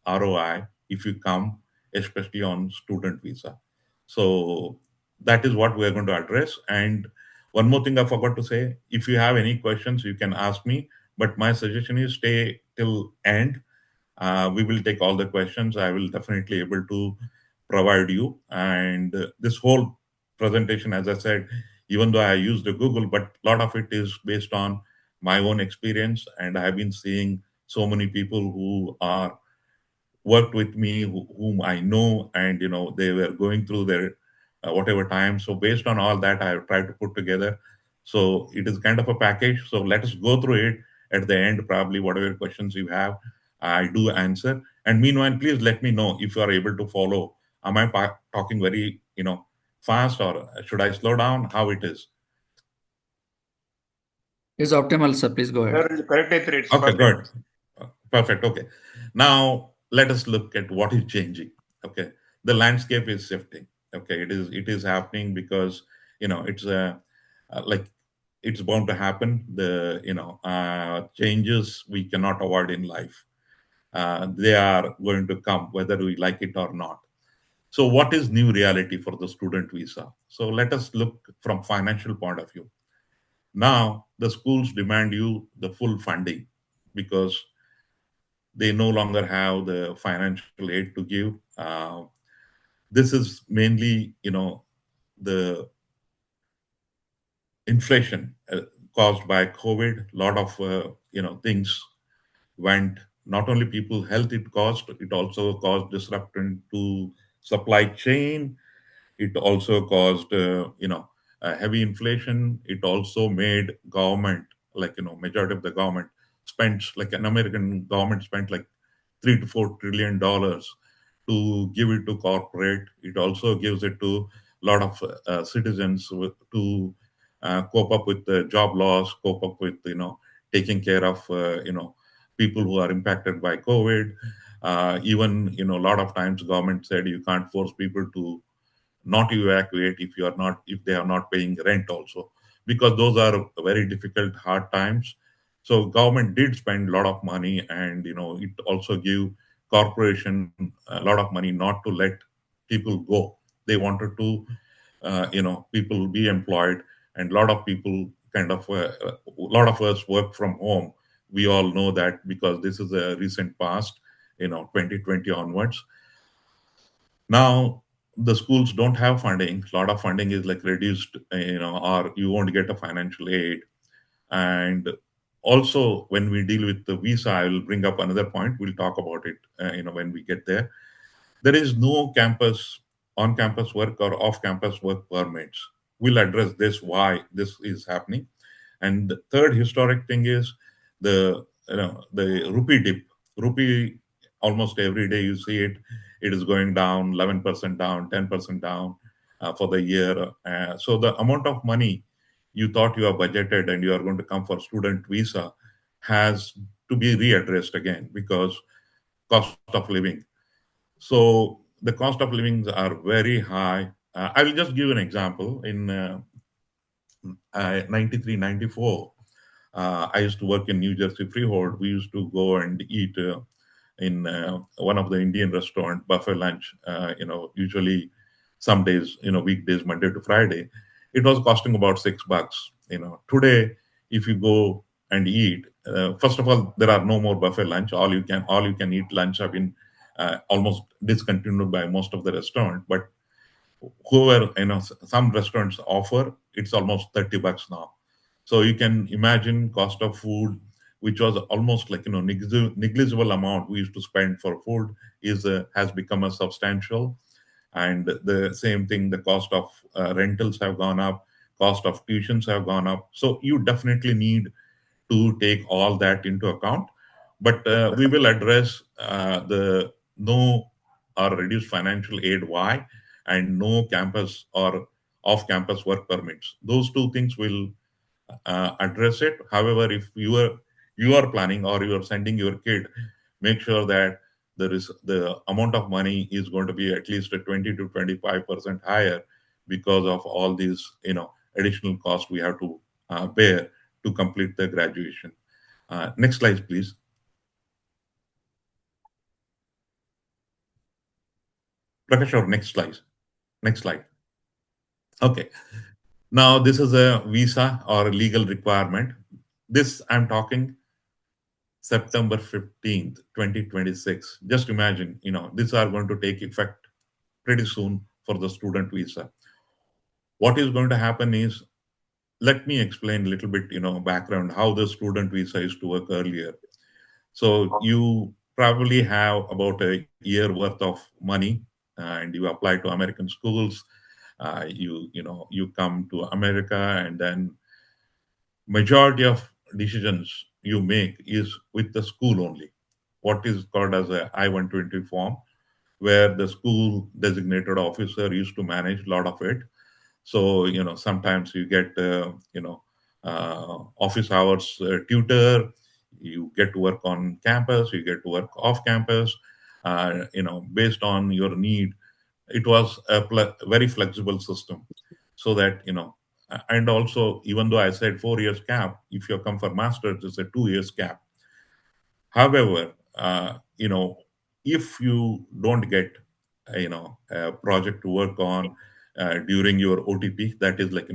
ROI if you come, especially on student visa. So that is what we are going to address. And one more thing I forgot to say, if you have any questions, you can ask me, but my suggestion is stay till end. We will take all the questions. I will definitely able to provide you. And this whole presentation, as I said, even though I used the Google, but a lot of it is based on my own experience. And I have been seeing so many people who are worked with me, whom I know, and they were going through their whatever time. So based on all that, I have tried to put together. So it is kind of a package. So let us go through it at the end. Probably whatever questions you have, I do answer. And meanwhile, please let me know if you are able to follow. Am I talking very fast, or should I slow down? How it is? Is optimal, sir. Please go ahead. Sir, correct. It's Okay, perfect. good. Perfect. Okay. Now let us look at what is changing. Okay. The landscape is shifting. Okay. It is happening because, it's like it's bound to happen. The, changes we cannot avoid in life. They are going to come whether we like it or not. So what is new reality for the student visa? So let us look from financial point of view. Now the schools demand you the full funding because they no longer have the financial aid to give. This is mainly, the inflation caused by COVID. A lot of, things went, not only people health it caused, it also caused disruption to supply chain. It also caused, heavy inflation. It also made government, like, majority of the government spent, like an American government spent like $3 to $4 trillion to give it to corporate. It also gives it to lot of citizens to cope up with the job loss, cope up with taking care of people who are impacted by COVID. Even a lot of times government said you can't force people to not evacuate if they are not paying rent also, because those are very difficult hard times. So government did spend a lot of money, and it also give corporation a lot of money not to let people go. They wanted to people be employed, and a lot of people a lot of us work from home. We all know that because this is a recent past, 2020 onwards. Now the schools don't have funding. A lot of funding is like reduced, or you won't get a financial aid. And also, when we deal with the visa, I will bring up another point. We'll talk about it, when we get there. There is no campus, on-campus work or off-campus work permits. We'll address this, why this is happening. And the third historic thing is the rupee dip. Rupee, almost every day you see it. It is going down, 11% down, 10% down for the year. So the amount of money you thought you are budgeted and you are going to come for student visa has to be readdressed again, because cost of living. So the cost of livings are very high. I will just give an example. In 93, 94, I used to work in New Jersey Freehold. We used to go and eat in one of the Indian restaurant, buffet lunch, usually some days, weekdays, Monday to Friday. It was costing about $6. Today, if you go and eat, first of all, there are no more buffet lunch. All you can eat lunch have been almost discontinued by most of the restaurant. But whoever, some restaurants offer, it's almost $30 now. So you can imagine cost of food, which was almost like negligible amount we used to spend for food, is has become a substantial. And the same thing, the cost of rentals have gone up, cost of tuitions have gone up. So you definitely need to take all that into account. But we will address the no or reduced financial aid, why, and no campus or off campus work permits. Those two things will address it. However, if you are planning or you are sending your kid, make sure that the amount of money is going to be at least a 20 to 25% higher, because of all these additional costs we have to bear to complete the graduation. Next slide, please. Prakash, or next slide. Next slide. Okay. Now, this is a visa or legal requirement. This I'm talking September 15th, 2026. Just imagine, these are going to take effect pretty soon for the student visa. What is going to happen is, let me explain a little bit, background, how the student visa used to work earlier. So you probably have about a year worth of money, and you apply to American schools. You come to America, and then majority of decisions you make is with the school only. What is called as a I-120 form, where the school designated officer used to manage a lot of it. So sometimes you get office hours tutor, you get to work on campus, you get to work off campus, based on your need. It was a very flexible system, so that and also, even though I said 4 years cap, if you come for masters, it's a 2 years cap. However, if you don't get a project to work on during your OTP, that is like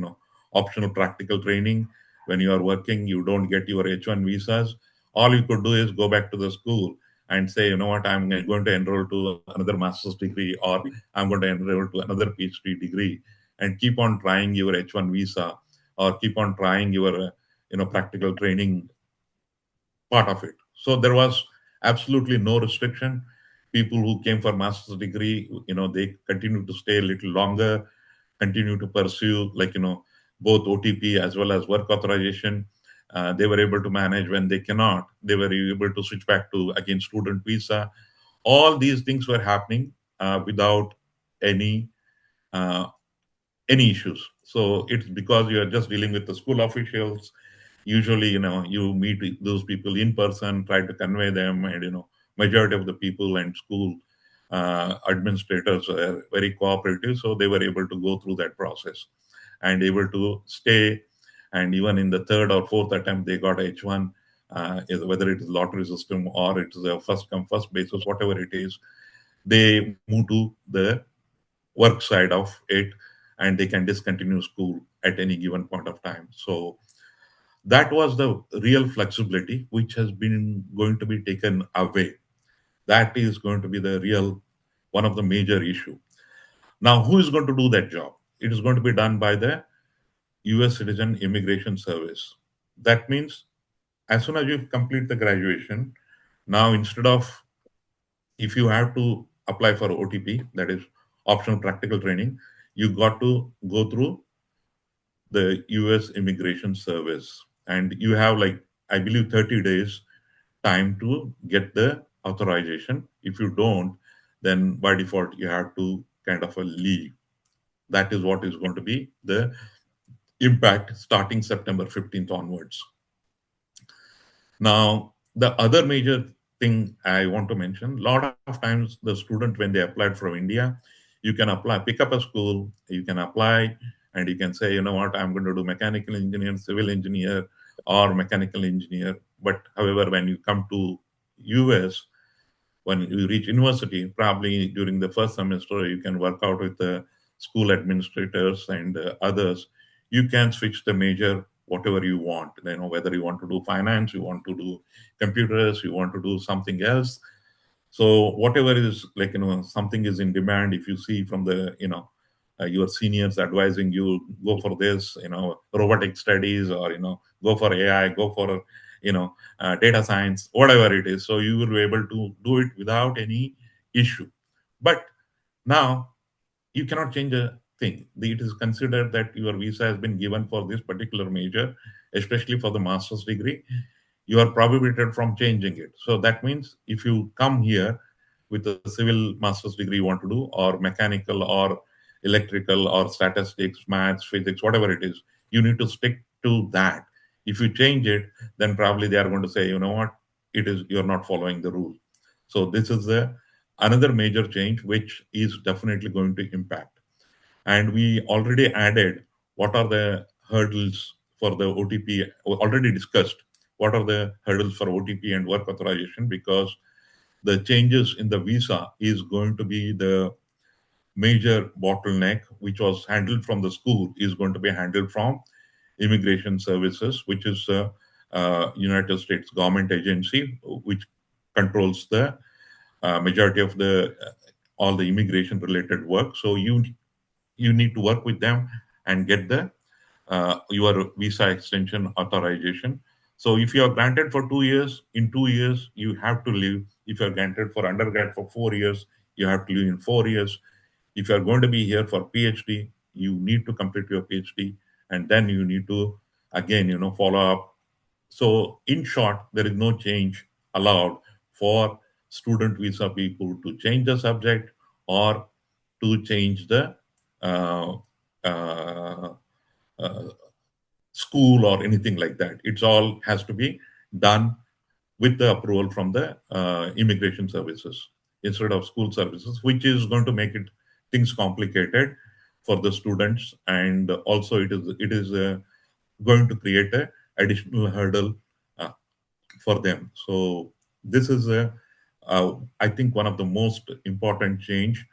optional practical training. When you are working, you don't get your H1 visas. All you could do is go back to the school and say, you know what, I'm going to enroll to another master's degree, or I'm going to enroll to another PhD degree, and keep on trying your H1 visa, or keep on trying your practical training part of it. So there was absolutely no restriction. People who came for master's degree, they continue to stay a little longer, continue to pursue both OTP as well as work authorization. They were able to manage. When they cannot, they were able to switch back to again student visa. All these things were happening without any any issues. So it's because you are just dealing with the school officials. Usually, you meet those people in person, try to convey them, and majority of the people and school administrators are very cooperative, so they were able to go through that process and able to stay. And even in the third or fourth attempt, they got H1, whether it is lottery system or it is a first come first basis, whatever it is, they move to the work side of it, and they can discontinue school at any given point of time. So that was the real flexibility which has been going to be taken away. That is going to be the real one of the major issue. Now, who is going to do that job? It is going to be done by the US Citizen Immigration Service. That means as soon as you complete the graduation, now instead of, if you have to apply for OTP, that is optional practical training, you got to go through the US Immigration Service. And you have, like, I believe 30 days time to get the authorization. If you don't, then by default, you have to kind of leave. That is what is going to be the impact starting September 15th onwards. Now, the other major thing I want to mention, a lot of times the student, when they applied from India, you can apply, pick up a school, you can apply, and you can say, you know what, I'm going to do mechanical engineer, civil engineer, or mechanical engineer. But however, when you come to US, when you reach university, probably during the first semester, you can work out with the school administrators and others. You can switch the major whatever you want. Whether you want to do finance, you want to do computers, you want to do something else. So whatever is, like, something is in demand. If you see from the your seniors advising you, go for this, robotic studies, or go for AI, go for data science, whatever it is. So you will be able to do it without any issue. But now you cannot change a thing. It is considered that your visa has been given for this particular major, especially for the master's degree. You are prohibited from changing it. So that means if you come here with a civil master's degree you want to do, or mechanical, or electrical, or statistics, maths, physics, whatever it is, you need to stick to that. If you change it, then probably they are going to say, you know what, it is, you're not following the rule. So this is another major change which is definitely going to impact. And we already added what are the hurdles for the OTP, already discussed what are the hurdles for OTP and work authorization, because the changes in the visa is going to be the major bottleneck, which was handled from the school, is going to be handled from immigration services, which is a United States government agency which controls the majority of the all the immigration related work. So you need to work with them and get the your visa extension authorization. So if you are granted for 2 years, in 2 years you have to leave. If you are granted for undergrad for 4 years, you have to leave in 4 years. If you are going to be here for PhD, you need to complete your PhD, and then you need to again follow up. So in short, there is no change allowed for student visa people to change the subject or to change the uh, uh, uh, school or anything like that. It's all has to be done with the approval from the immigration services instead of school services, which is going to make it things complicated for the students, and also it is going to create a additional hurdle uh, for them. So this is I think one of the most important change.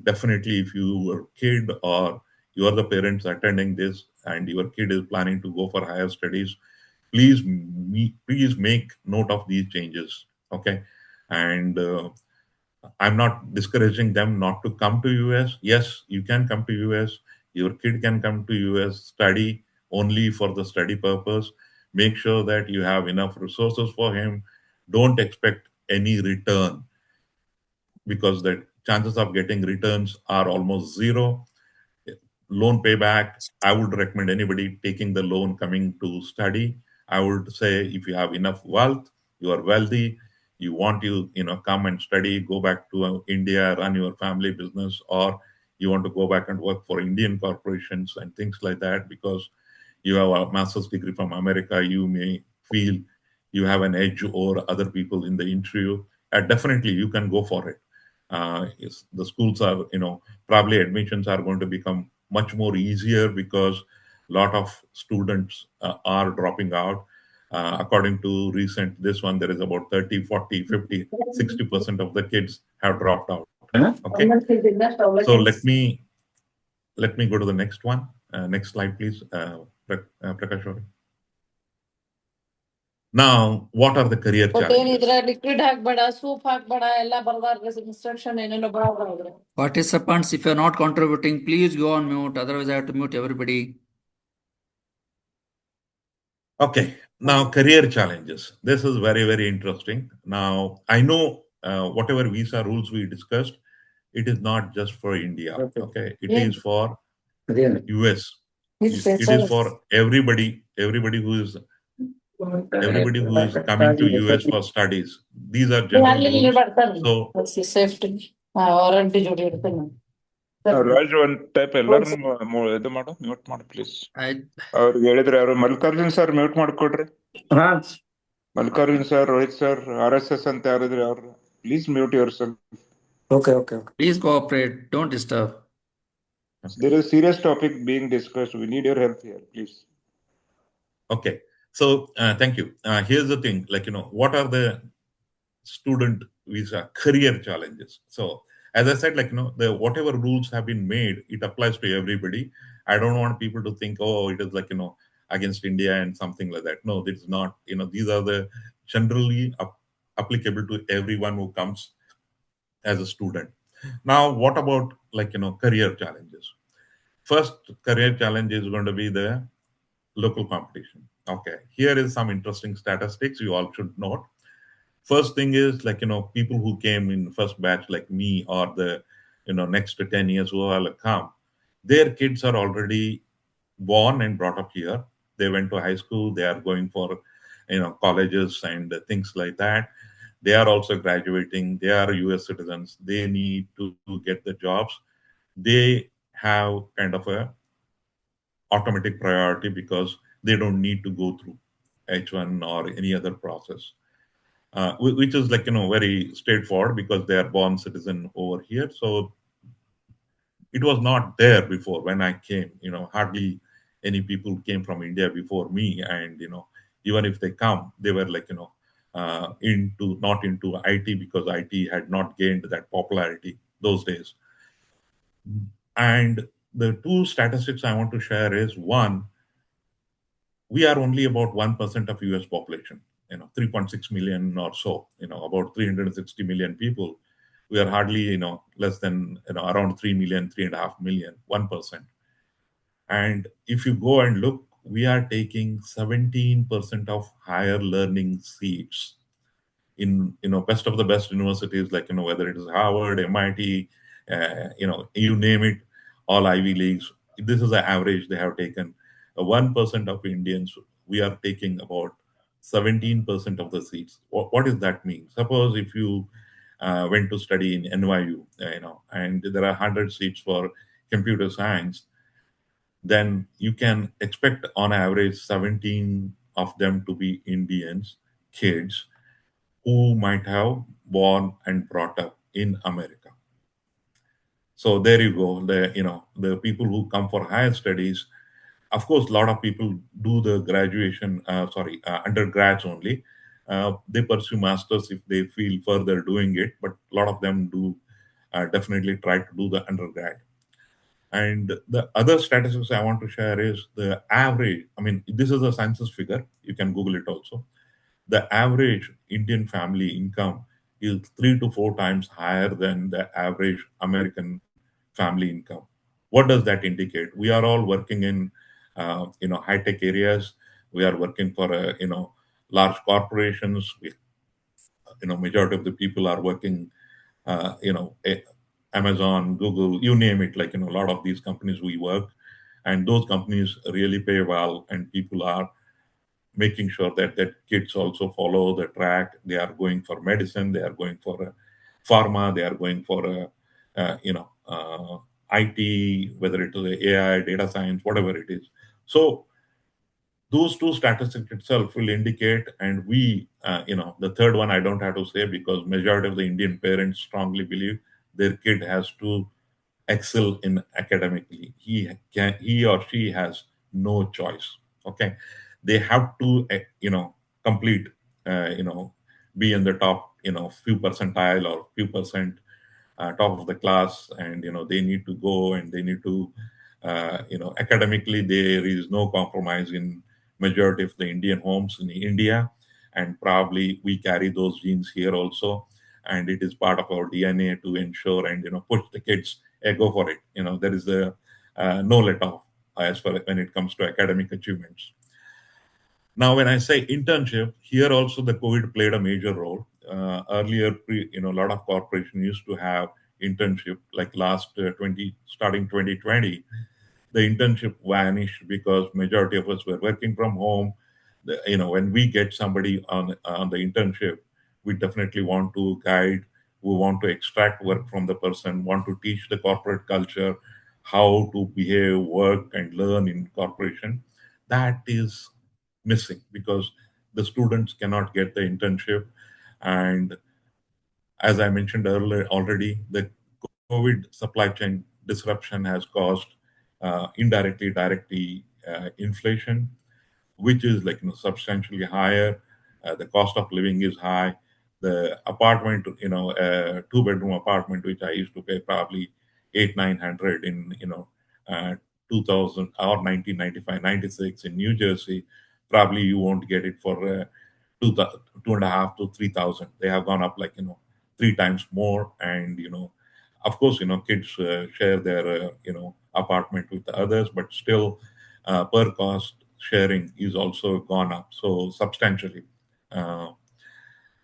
Definitely, if your kid or you are the parents attending this and your kid is planning to go for higher studies, please make note of these changes. Okay, and I'm not discouraging them not to come to US. Yes, you can come to US. Your kid can come to US, study only for the study purpose. Make sure that you have enough resources for him. Don't expect any return, because the chances of getting returns are almost zero. Loan payback, I would recommend anybody taking the loan coming to study. I would say if you have enough wealth, you are wealthy, you want to come and study, go back to India, run your family business, or you want to go back and work for Indian corporations and things like that because you have a master's degree from America, you may feel you have an edge over other people in the interview. Definitely, you can go for it. The schools are, probably admissions are going to become much more easier because a lot of students are dropping out. According to recent this one, there is about 30, 40, 50, 60% of the kids have dropped out. Okay. So let me go to the next one. Next slide, please. Prakash. Now, what are the career challenges? Participants, if you are not contributing, please go on mute. Otherwise, I have to mute everybody. Okay. Now, career challenges. This is very, very interesting. Now, I know whatever visa rules we discussed, it is not just for India. Okay. It is for US. It is for everybody who is coming to US for studies. These are general rules. So Raj ಒಂದ್ type ಎಲ್ಲರನ್ನು ಇದು ಮಾಡು, mute ಮಾಡು please. ಅವ್ರಿಗೆ ಹೇಳಿದ್ರೆ ಅವರು Mallikarjun sir mute ಮಾಡ್ಕೊಡ್ರಿ. Mallikarjun sir, Rohit sir, RSS ಅಂತ ಯಾರಿದ್ರೆ ಅವ್ರು please mute yourself. Okay. Please cooperate. Don't disturb. There is a serious topic being discussed. We need your help here, please. Okay. So thank you. Here's the thing, what are the student visa career challenges? So as I said, the whatever rules have been made, it applies to everybody. I don't want people to think, oh, it is against India and something like that. No, it is not. These are the generally applicable to everyone who comes as a student. Now, what about career challenges? First career challenge is going to be the local competition. Okay, here is some interesting statistics you all should note. First thing is people who came in first batch like me or the next 10 years who will come, their kids are already born and brought up here. They went to high school, they are going for colleges and things like that. They are also graduating, they are US citizens, they need to get the jobs. They have kind of a automatic priority because they don't need to go through H1 or any other process, which is very straightforward because they are born citizen over here. So it was not there before when I came. Hardly any people came from India before me, and even if they come, they were not into IT because IT had not gained that popularity those days. And the two statistics I want to share is one, we are only about 1% of US population, 3.6 million or so, about 360 million people. We are hardly, less than, around 3 million, 3.5 million, 1%. And if you go and look, we are taking 17% of higher learning seats in, best of the best universities, whether it is Harvard, MIT, you name it, all Ivy Leagues. This is the average they have taken. 1% of Indians, we are taking about 17% of the seats. What does that mean? Suppose if you went to study in NYU, and there are 100 seats for computer science, then you can expect on average 17 of them to be Indians, kids who might have born and brought up in America. So there you go. The people who come for higher studies, of course, a lot of people do the undergrads only. They pursue masters if they feel further doing it, but a lot of them do definitely try to do the undergrad. And the other statistics I want to share is the average. I mean, this is a census figure. You can Google it also. The average Indian family income is 3 to 4 times higher than the average American family income. What does that indicate? We are all working in high tech areas. We are working for large corporations. Majority of the people are working Amazon, Google, you name it. A lot of these companies we work, and those companies really pay well, and people are making sure that kids also follow the track. They are going for medicine, they are going for pharma, they are going for IT, whether it is AI, data science, whatever it is. So those two statistics itself will indicate, and the third one I don't have to say because majority of the Indian parents strongly believe their kid has to excel in academically. He or she has no choice. Okay, they have to complete, be in the top few percentile or few percent top of the class, and they need to go and they need to academically there is no compromise in majority of the Indian homes in India, and probably we carry those genes here also, and it is part of our DNA to ensure and push the kids, go for it. There is a no let off as far when it comes to academic achievements. Now, when I say internship, here also the COVID played a major role. Earlier, a lot of corporations used to have internship, like last starting 2020, the internship vanished because majority of us were working from home. When we get somebody on the internship, we definitely want to guide. We want to extract work from the person. Want to teach the corporate culture, how to behave, work, and learn in corporation. That is missing because the students cannot get the internship, and as I mentioned earlier already, the COVID supply chain disruption has caused indirectly, directly inflation, which is like substantially higher. The cost of living is high. The apartment, a two-bedroom apartment, which I used to pay probably 800-900 in 2000 or 1995, 96 in New Jersey, probably you won't get it for two and a half to 3,000. They have gone up like three times more, and of course kids share their apartment with the others, but still per cost sharing is also gone up so substantially. Uh,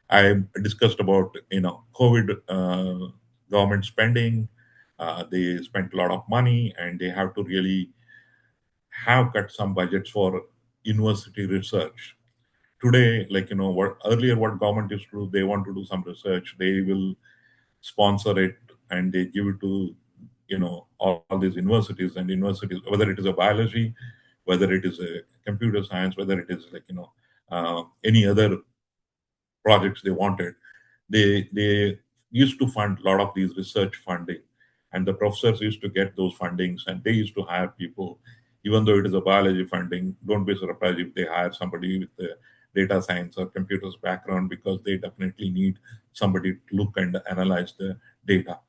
I discussed about COVID government spending. They spent a lot of money, and they have to really have cut some budgets for university research. Today, like what earlier what government used to do, they want to do some research, they will sponsor it and they give it to all these universities, and universities, whether it is a biology, whether it is a computer science, whether it is like any other projects they wanted, they used to fund a lot of these research funding, and the professors used to get those fundings, and they used to hire people. Even though it is a biology funding, don't be surprised if they hire somebody with the data science or computers background, because they definitely need somebody to look and analyze the data.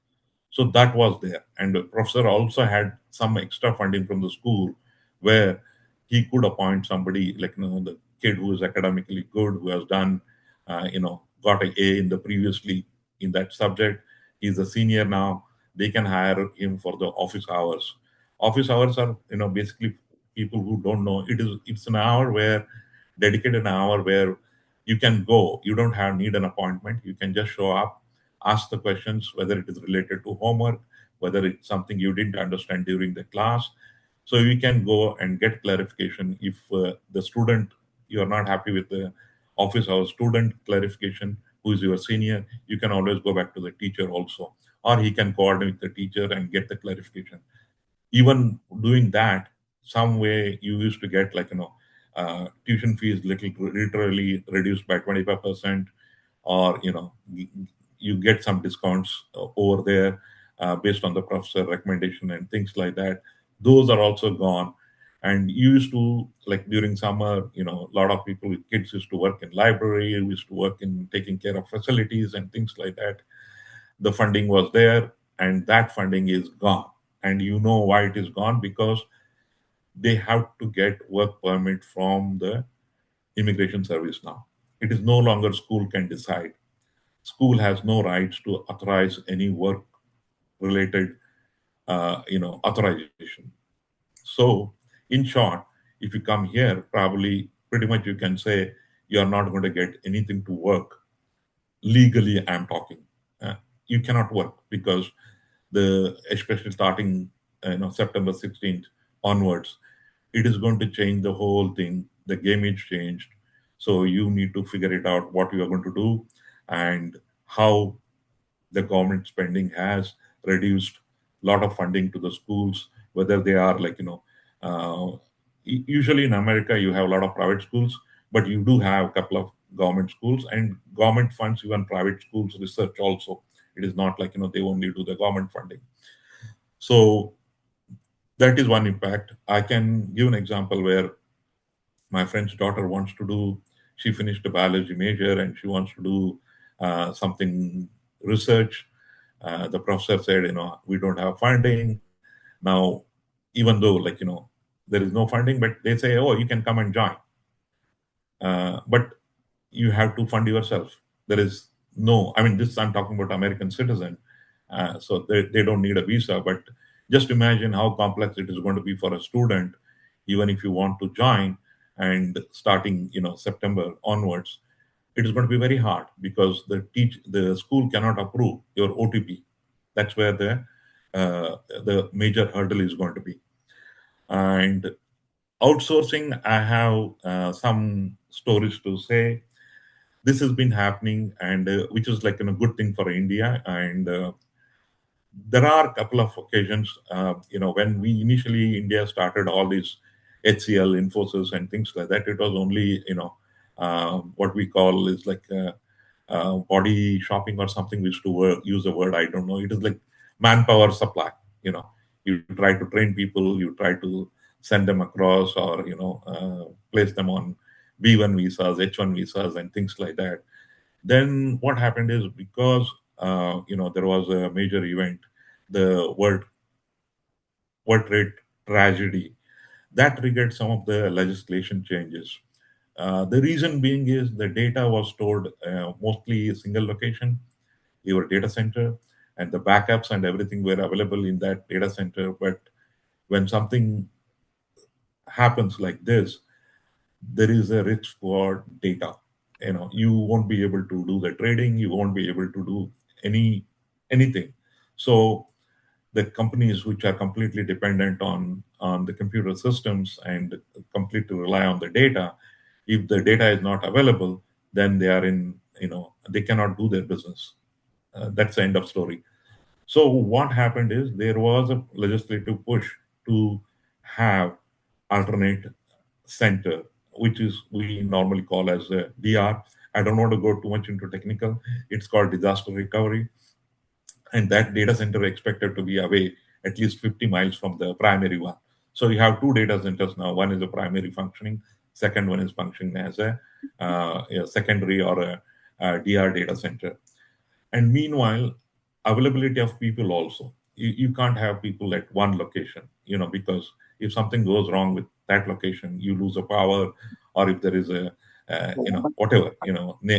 So that was there. And the professor also had some extra funding from the school where he could appoint somebody like, the kid who is academically good, who has done, got an A in the previously in that subject. He's a senior now. They can hire him for the office hours. Office hours are, basically people who don't know. It's an hour where dedicated an hour where you can go. You don't have need an appointment. You can just show up, ask the questions, whether it is related to homework, whether it's something you didn't understand during the class. So you can go and get clarification. If the student, you are not happy with the office hour student clarification, who is your senior, you can always go back to the teacher also, or he can coordinate with the teacher and get the clarification. Even doing that, some way you used to get like tuition fees literally reduced by 25%, or you get some discounts over there based on the professor recommendation and things like that. Those are also gone. And you used to, like during summer, a lot of people with kids used to work in library, used to work in taking care of facilities and things like that. The funding was there, and that funding is gone. And you know why it is gone? Because they have to get work permit from the immigration service now. It is no longer school can decide. School has no rights to authorize any work related authorization. So in short, if you come here, probably pretty much you can say you're not going to get anything to work legally. I'm talking, you cannot work because the especially starting September 16th onwards, it is going to change the whole thing. The game is changed, so you need to figure it out what you are going to do, and how the government spending has reduced lot of funding to the schools, whether they are like, usually in America, you have a lot of private schools, but you do have a couple of government schools, and government funds even private schools research also. It is not like, they only do the government funding. So that is one impact. I can give an example where my friend's daughter wants to do, she finished a biology major and she wants to do something research. The professor said, we don't have funding. Now, even though like, there is no funding, but they say, oh, you can come and join. But you have to fund yourself. There is no, I mean, this I'm talking about American citizen. So they don't need a visa, but just imagine how complex it is going to be for a student, even if you want to join, and starting, September onwards, it is going to be very hard because the school cannot approve your OTP. That's where the major hurdle is going to be. And outsourcing, I have some stories to say. This has been happening, and which is like a good thing for India. And there are a couple of occasions, when we initially India started all these HCL, Infosys, and things like that. It was only what we call is like body shopping or something. We used to use the word, I don't know. It is like manpower supply. You try to train people, you try to send them across, or place them on B1 visas, H1 visas, and things like that. Then what happened is, because there was a major event, the World Trade tragedy, that triggered some of the legislation changes. The reason being is the data was stored mostly a single location, your data center, and the backups and everything were available in that data center. But when something happens like this, there is a risk for data. You won't be able to do the trading, you won't be able to do anything. So the companies which are completely dependent on the computer systems and completely rely on the data, if the data is not available, then they are in, they cannot do their business. That's the end of story. So what happened is, there was a legislative push to have alternate center, which is we normally call as a DR. I don't want to go too much into technical. It's called disaster recovery, and that data center expected to be away at least 50 miles from the primary one. So you have two data centers now. One is a primary functioning, second one is functioning as a secondary or a DR data center. And meanwhile, availability of people also. You can't have people at one location, because if something goes wrong with that location, you lose the power, or if there is a, whatever,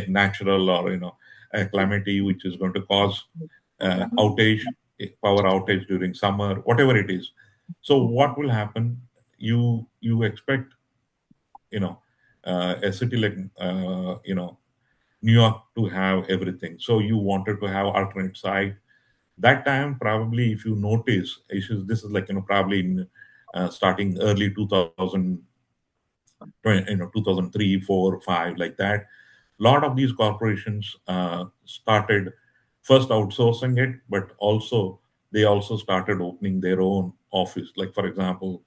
natural or, a calamity which is going to cause outage, power outage during summer, whatever it is. So what will happen? You expect, a city like, New York to have everything. So you wanted to have alternate site. That time, probably, if you notice, issues. This is like, probably in starting early 2000, 2003, 4, 5, like that. A lot of these corporations started first outsourcing it, but also they also started opening their own office. Like, for example,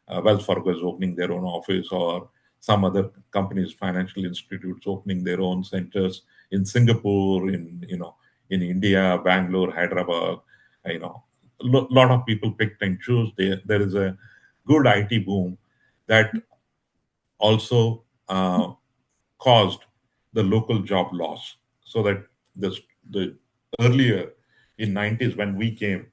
Wells Fargo is opening their own office, or some other companies, financial institutes, opening their own centers in Singapore, in India, Bangalore, Hyderabad. Lot of people picked and choose. There is a good IT boom that also caused the local job loss. So that the earlier in 90s when we came,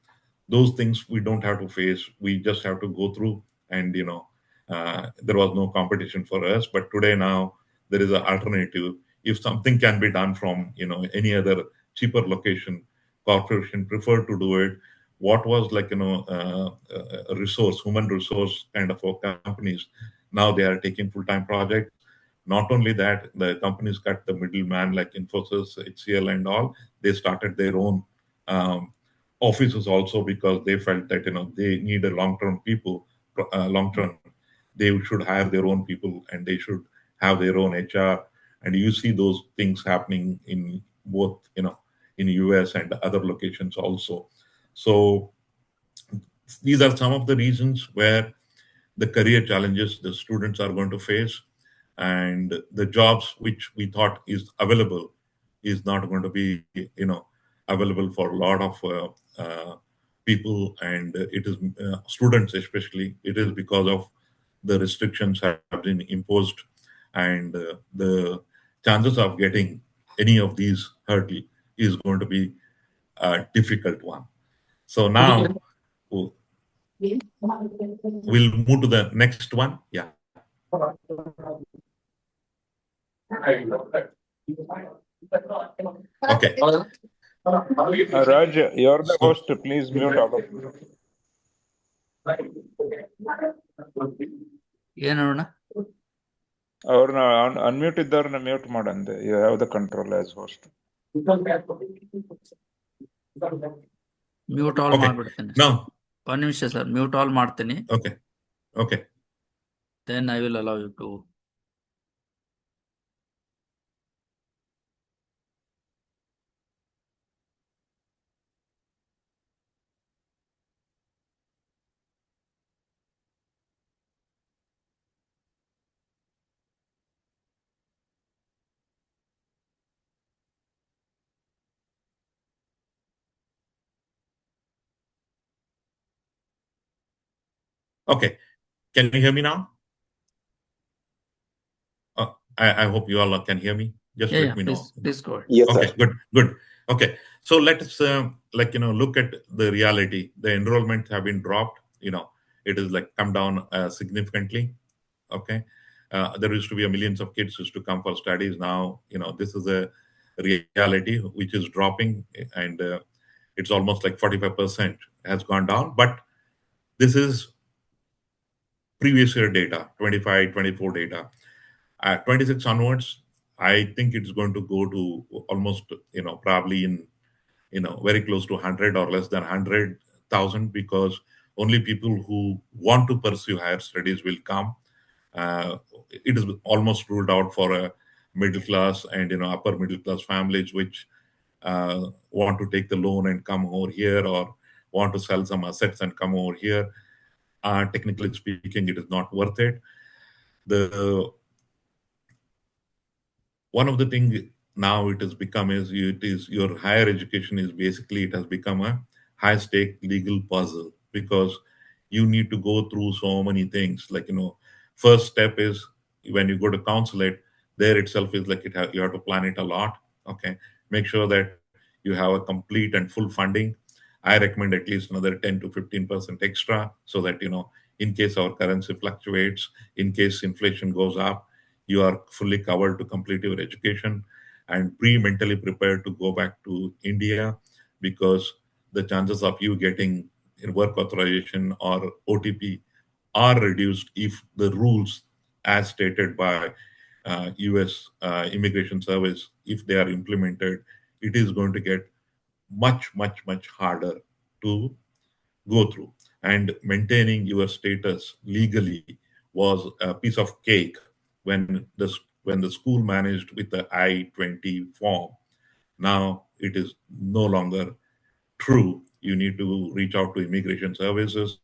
those things we don't have to face. We just have to go through, and there was no competition for us. But today now there is an alternative. If something can be done from any other cheaper location, corporation prefer to do it. What was like a resource, human resource kind of companies, now they are taking full-time projects. Not only that, the companies cut the middleman like Infosys, HCL, and all. They started their own um, offices also, because they felt that they need a long-term people, long-term. They should hire their own people, and they should have their own HR. And you see those things happening in both in US and other locations also. So these are some of the reasons where the career challenges the students are going to face, and the jobs which we thought is available is not going to be, available for a lot of people, and it is students especially. It is because of the restrictions have been imposed, and the chances of getting any of these hurdle is going to be a difficult one. So now we'll move to the next one. Yeah. Okay. Raj, you're the host. Please mute all of you. ಏನೋಣ ಅವ್ರನ್ನ unmute ಇದ್ದವ್ರನ್ನ mute ಮಾಡಂದೆ. You have the control as host. Mute all Okay. ಮಾಡ್ಬಿಡ್ತೇನೆ. Now, ಒಂದು ನಿಮಿಷ ಸರ್, mute all ಮಾಡ್ತೀನಿ. okay. Okay. Then I will allow you to. Okay. Can you hear me now? I hope you all can hear me. Just let me know. Please go ahead. Yes, Okay, sir. good. Okay, so let's look at the reality. The enrollments have been dropped. It is come down significantly. Okay, there used to be millions of kids used to come for studies. Now, this is a reality which is dropping, and it's almost 45% has gone down. But this is previous year data, 25, 24 data. 26 onwards, I think it's going to go to almost, probably in, very close to 100 or less than 100,000, because only people who want to pursue higher studies will come. It is almost ruled out for a middle class and, upper middle class families which want to take the loan and come over here, or want to sell some assets and come over here. Technically speaking, it is not worth it. The one of the things now it has become is your higher education is basically, it has become a high stake legal puzzle, because you need to go through so many things. First step is when you go to consulate, there itself is you have to plan it a lot. Okay, make sure that you have a complete and full funding. I recommend at least another 10 to 15% extra, so that in case our currency fluctuates, in case inflation goes up, you are fully covered to complete your education, and mentally prepared to go back to India, because the chances of you getting work authorization or OTP are reduced if the rules as stated by US Immigration Service, if they are implemented, it is going to get much, much, much harder to go through. And maintaining your status legally was a piece of cake when the school managed with the I-20 form. Now it is no longer true. You need to reach out to immigration services,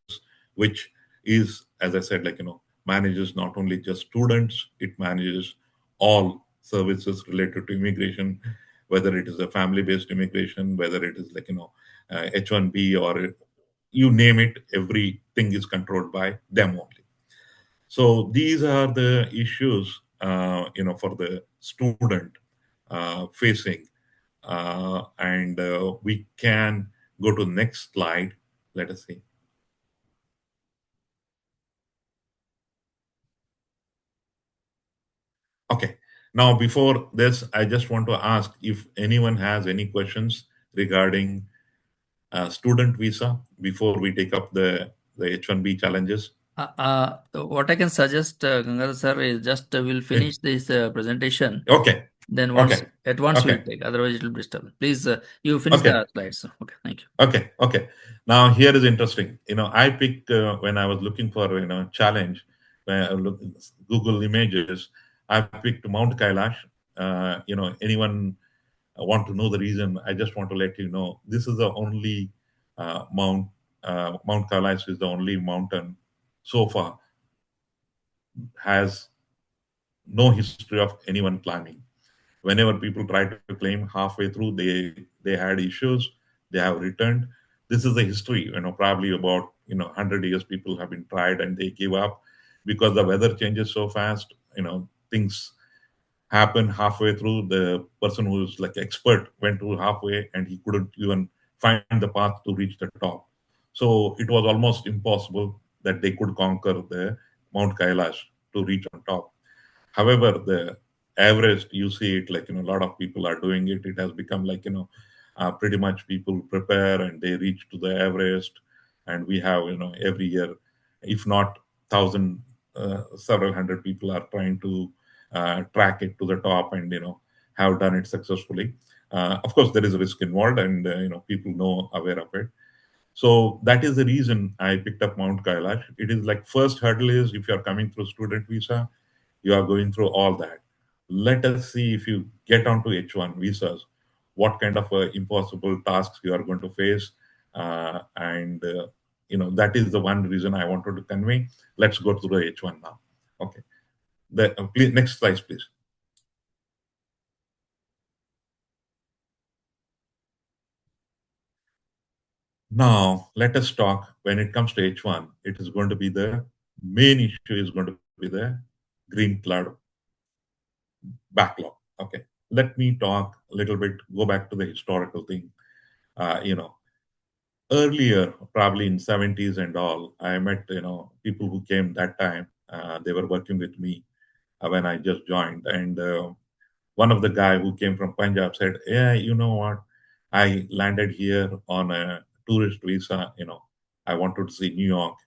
which is, as I said, manages not only just students, it manages all services related to immigration, whether it is a family-based immigration, whether it is H-1B, or you name it, everything is controlled by them only. So these are the issues, for the student facing. And we can go to the next slide. Let us see. Okay. Now, before this, I just want to ask if anyone has any questions regarding student visa before we take up the H-1B challenges. What I can suggest, Gangadhar sir, is just we'll finish this presentation. Okay. Then Okay. at once Okay. we'll take. Otherwise, it will be disturbing. Please, you finish Okay. the slides. Okay, thank you. Okay. Now here is interesting. I picked when I was looking for challenge. When I look Google Images, I picked Mount Kailash. Anyone want to know the reason? I just want to let you know this is the only mount Mount Kailash is the only mountain so far has no history of anyone climbing. Whenever people try to claim halfway through, they had issues, they have returned. This is the history, probably about 100 years people have been tried and they give up because the weather changes so fast. Things happen halfway through. The person who's like expert went to halfway and he couldn't even find the path to reach the top. So it was almost impossible that they could conquer the Mount Kailash to reach on top. However, the Everest, you see it like, a lot of people are doing it. It has become like, pretty much people prepare and they reach to the Everest. And we have, every year, if not thousand, several hundred people are trying to track it to the top and, have done it successfully. Of course, there is a risk involved and, people know aware of it. So that is the reason I picked up Mount Kailash. It is like first hurdle is if you are coming through student visa, you are going through all that. Let us see if you get onto H1 visas, what kind of impossible tasks you are going to face. And, that is the one reason I wanted to convey. Let's go through the H1 now. Okay. Please, next slide, please. Now, let us talk when it comes to H1, it is going to be the main issue is going to be the green cloud backlog. Okay. Let me talk a little bit, go back to the historical thing. Uh, you know, Earlier, probably in 70s and all, I met, people who came that time. They were working with me when I just joined. And one of the guy who came from Punjab said, "Yeah, you know what? I landed here on a tourist visa. I wanted to see New York,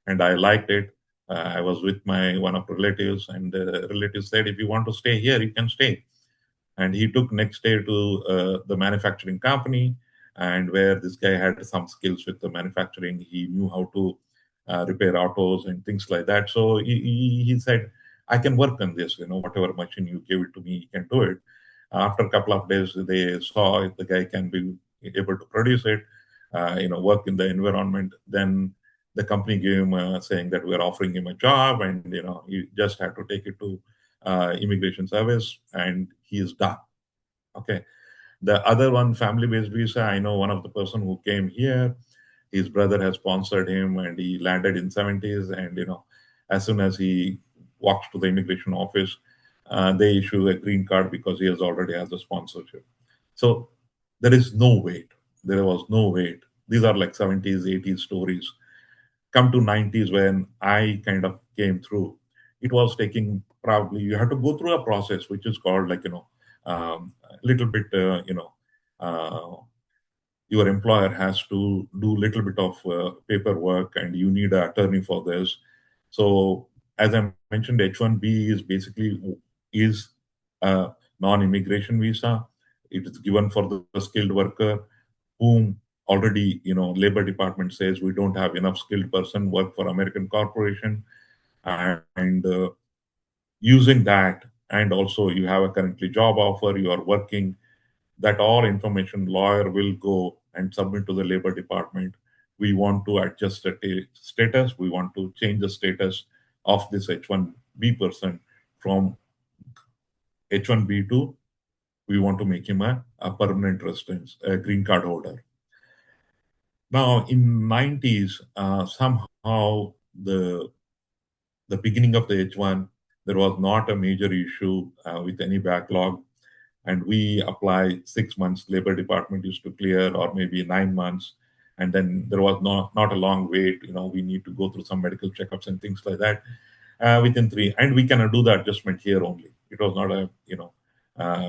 and I liked it. I was with my one of relatives, and the relatives said, if you want to stay here, you can stay." And he took next day to the manufacturing company, and where this guy had some skills with the manufacturing. He knew how to repair autos and things like that. So he said, I can work on this, whatever machine you give it to me, he can do it. After a couple of days, they saw if the guy can be able to produce it, work in the environment. Then the company gave him saying that we're offering him a job, and he just had to take it to immigration service, and he is done. Okay. The other one, family-based visa, I know one of the person who came here, his brother has sponsored him, and he landed in 70s. And as soon as he walks to the immigration office, they issue a green card because he has already has a sponsorship. So there is no wait. There was no wait. These are like 70s, 80s stories. Come to 90s when I kind of came through, it was taking probably you have to go through a process which is called like a little bit uh, your employer has to do little bit of paperwork, and you need an attorney for this. So as I mentioned, H1B is basically is a non-immigration visa. It is given for the skilled worker whom already labor department says we don't have enough skilled person work for American corporation. And using that, and also you have a currently job offer, you are working, that all information lawyer will go and submit to the labor department. We want to adjust the status, we want to change the status of this H1B person from H1B to we want to make him a permanent resident, a green card holder. Now, in 90s, somehow the beginning of the H1, there was not a major issue with any backlog, and we apply 6 months. Labor department used to clear, or maybe 9 months, and then there was not a long wait. We need to go through some medical checkups and things like that within three, and we can do the adjustment here only. It was not a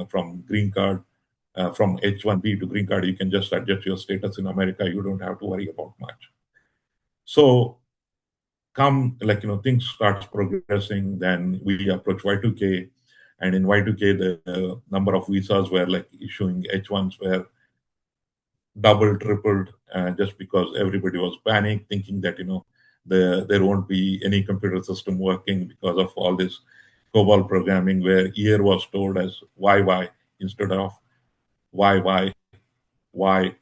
from green card. From H1B to green card, you can just adjust your status in America. You don't have to worry about much. So come like things starts progressing, then we approach Y2K, and in Y2K the number of visas were like issuing H1s were double tripled, just because everybody was panic thinking that there won't be any computer system working because of all this COBOL programming, where year was stored as YY instead of YY, Why?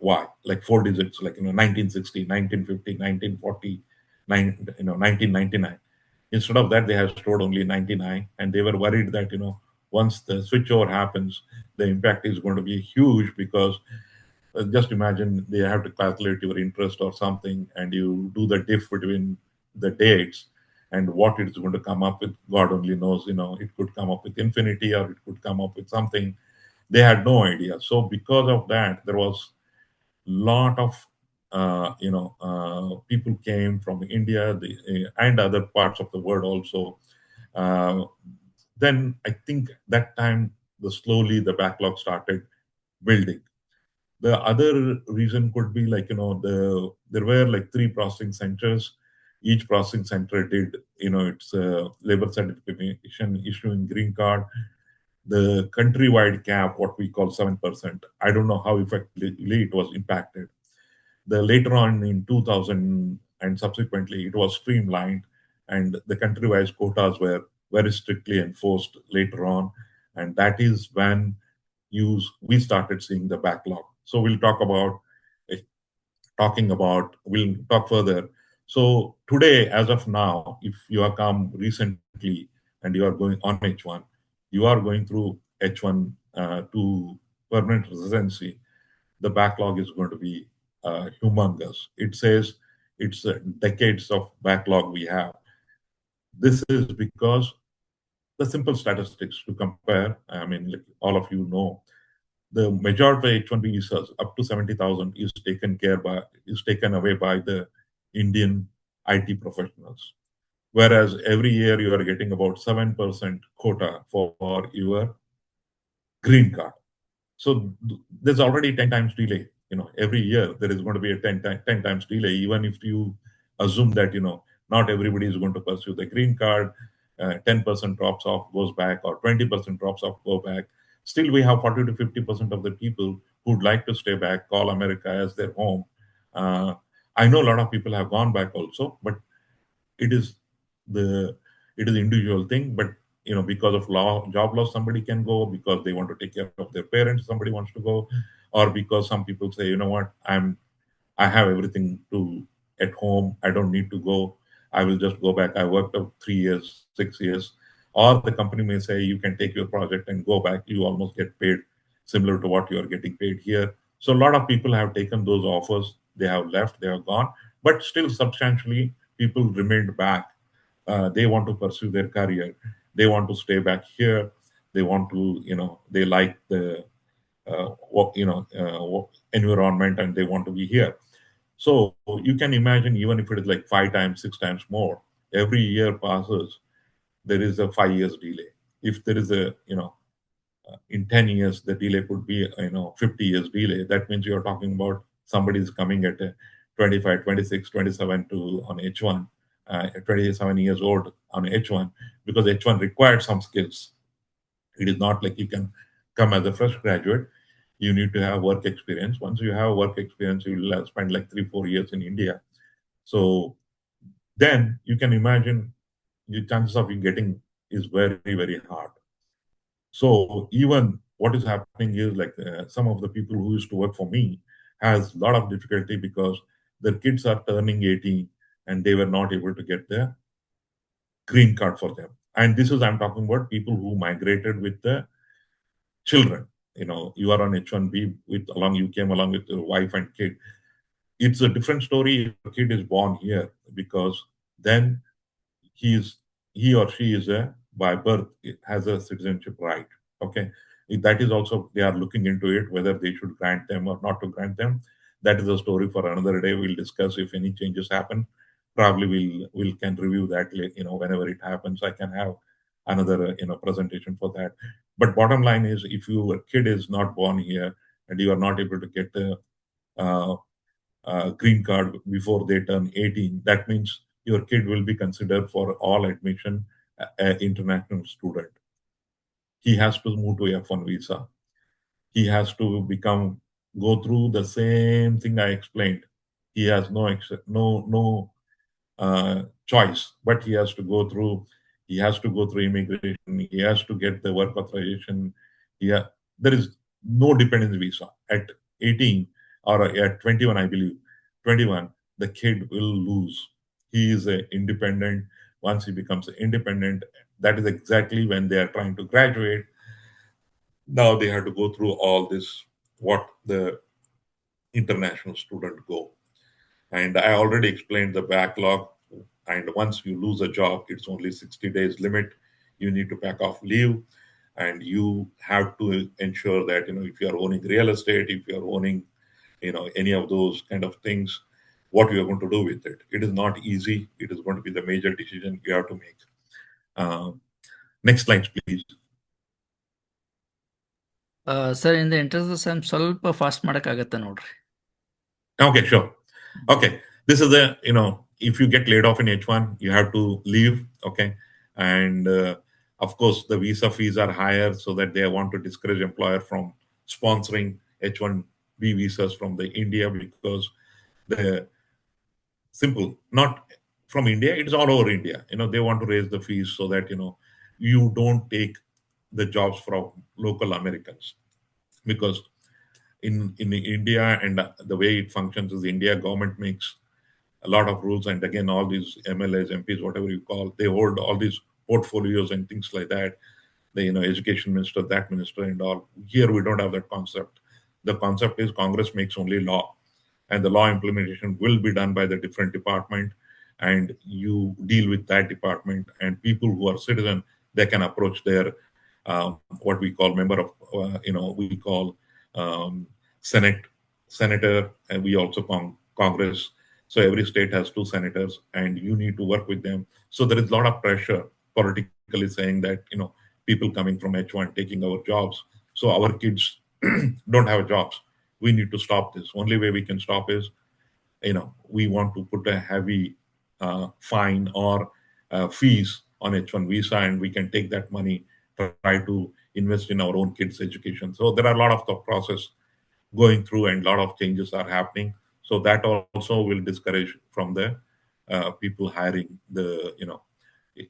Like four digits, like 1960, 1950, 1940, 1999. Instead of that, they have stored only 99, and they were worried that once the switchover happens, the impact is going to be huge because just imagine they have to calculate your interest or something, and you do the diff between the dates and what it's going to come up with. God only knows. It could come up with infinity or it could come up with something. They had no idea. So because of that, there was lot of people came from India and other parts of the world also. Uh, then I think that time the backlog started building. The other reason could be like there were like three processing centers. Each processing center did its labor certification, issuing green card. The countrywide cap, what we call 7%. I don't know how effectively it was impacted. The later on in 2000 and subsequently, it was streamlined, and the country-wise quotas were very strictly enforced later on, and that is when we started seeing the backlog. So eh, we'll talk further. So today, as of now, if you have come recently and you are going on H1, you are going through H1 to permanent residency, the backlog is going to be humongous. It says it's decades of backlog we have. This is because the simple statistics to compare, I mean, like all of you know, the majority of H-1B visas up to 70,000 is taken away by the Indian IT professionals. Whereas every year you are getting about 7% quota for your green card. So there's already 10 times delay. Every year there is going to be a 10 times delay, even if you assume that, not everybody is going to pursue the green card, 10% drops off, goes back, or 20% drops off, go back. Still, we have 40 to 50% of the people who'd like to stay back, call America as their home. I know a lot of people have gone back also, but it is the it is individual thing. But because of job loss, somebody can go because they want to take care of their parents, somebody wants to go, or because some people say, what, I have everything to at home, I don't need to go, I will just go back, I worked out 3 years, 6 years. Or the company may say you can take your project and go back, you almost get paid similar to what you are getting paid here. So a lot of people have taken those offers, they have left, they have gone, but still substantially people remained back. They want to pursue their career, they want to stay back here, they want to they like the environment, and they want to be here. So you can imagine, even if it is like 5 times, 6 times more, every year passes, there is a 5 years delay. If there is in 10 years, the delay could be, 50 years delay. That means you're talking about somebody is coming at 25, 26, 27 on H1, 27 years old on H1, because H1 required some skills. It is not like you can come as a fresh graduate. You need to have work experience. Once you have work experience, you will spend like 3, 4 years in India. So then you can imagine the chances of you getting is very, very hard. So even what is happening is like some of the people who used to work for me has a lot of difficulty because their kids are turning 18 and they were not able to get their green card for them. And this is, I'm talking about people who migrated with the children. You are on H1B you came along with your wife and kid. It's a different story if a kid is born here, because then he's he or she is by birth has a citizenship right. Okay, that is also, they are looking into it, whether they should grant them or not to grant them. That is a story for another day. We'll discuss if any changes happen. Probably we'll can review that whenever it happens. I can have another presentation for that. But bottom line is, if your kid is not born here and you are not able to get the uh, green card before they turn 18, that means your kid will be considered for all admission international student. He has to move to F1 visa. He has to go through the same thing I explained. He has no choice, but he has to go through immigration. He has to get the work authorization. There is no dependence visa at 18. or at 21, I believe, 21, the kid will lose. He is a independent. Once he becomes independent, that is exactly when they are trying to graduate. Now they have to go through all this, what the international student go. And I already explained the backlog. And once you lose a job, it's only 60 days limit. You need to pack off leave, and you have to ensure that, if you are owning real estate, if you are owning, any of those kind of things, what you are going to do with it. It is not easy. It is going to be the major decision you have to make. Uh, Next slide, please. Sir in the interview ಸ್ವಲ್ಪ fast ಮಾಡೋಕ್ಕಾಗತ್ತೆ ನೋಡ್ರಿ. Okay, sure. Okay, this is if you get laid off in H1, you have to leave. Okay, and of course the visa fees are higher, so that they want to discourage employer from sponsoring H1B visas from the India, because the simple, not from India, it's all over India. They want to raise the fees so that you don't take the jobs from local Americans, because in India, and the way it functions is, India government makes a lot of rules, and again, all these MLAs, MPs, whatever you call, they hold all these portfolios and things like that. The education minister, that minister, and all. Here we don't have that concept. The concept is Congress makes only law, and the law implementation will be done by the different department, and you deal with that department. And people who are citizen, they can approach their what we call member of we call um, senate senator, and we also call Congress. So every state has two senators, and you need to work with them. So there is a lot of pressure politically saying that people coming from H1 taking our jobs, so our kids don't have jobs. We need to stop this. Only way we can stop is, we want to put a heavy fine or fees on H1 visa, and we can take that money, try to invest in our own kids' education. So there are a lot of the process going through, and a lot of changes are happening. So that also will discourage from the people hiring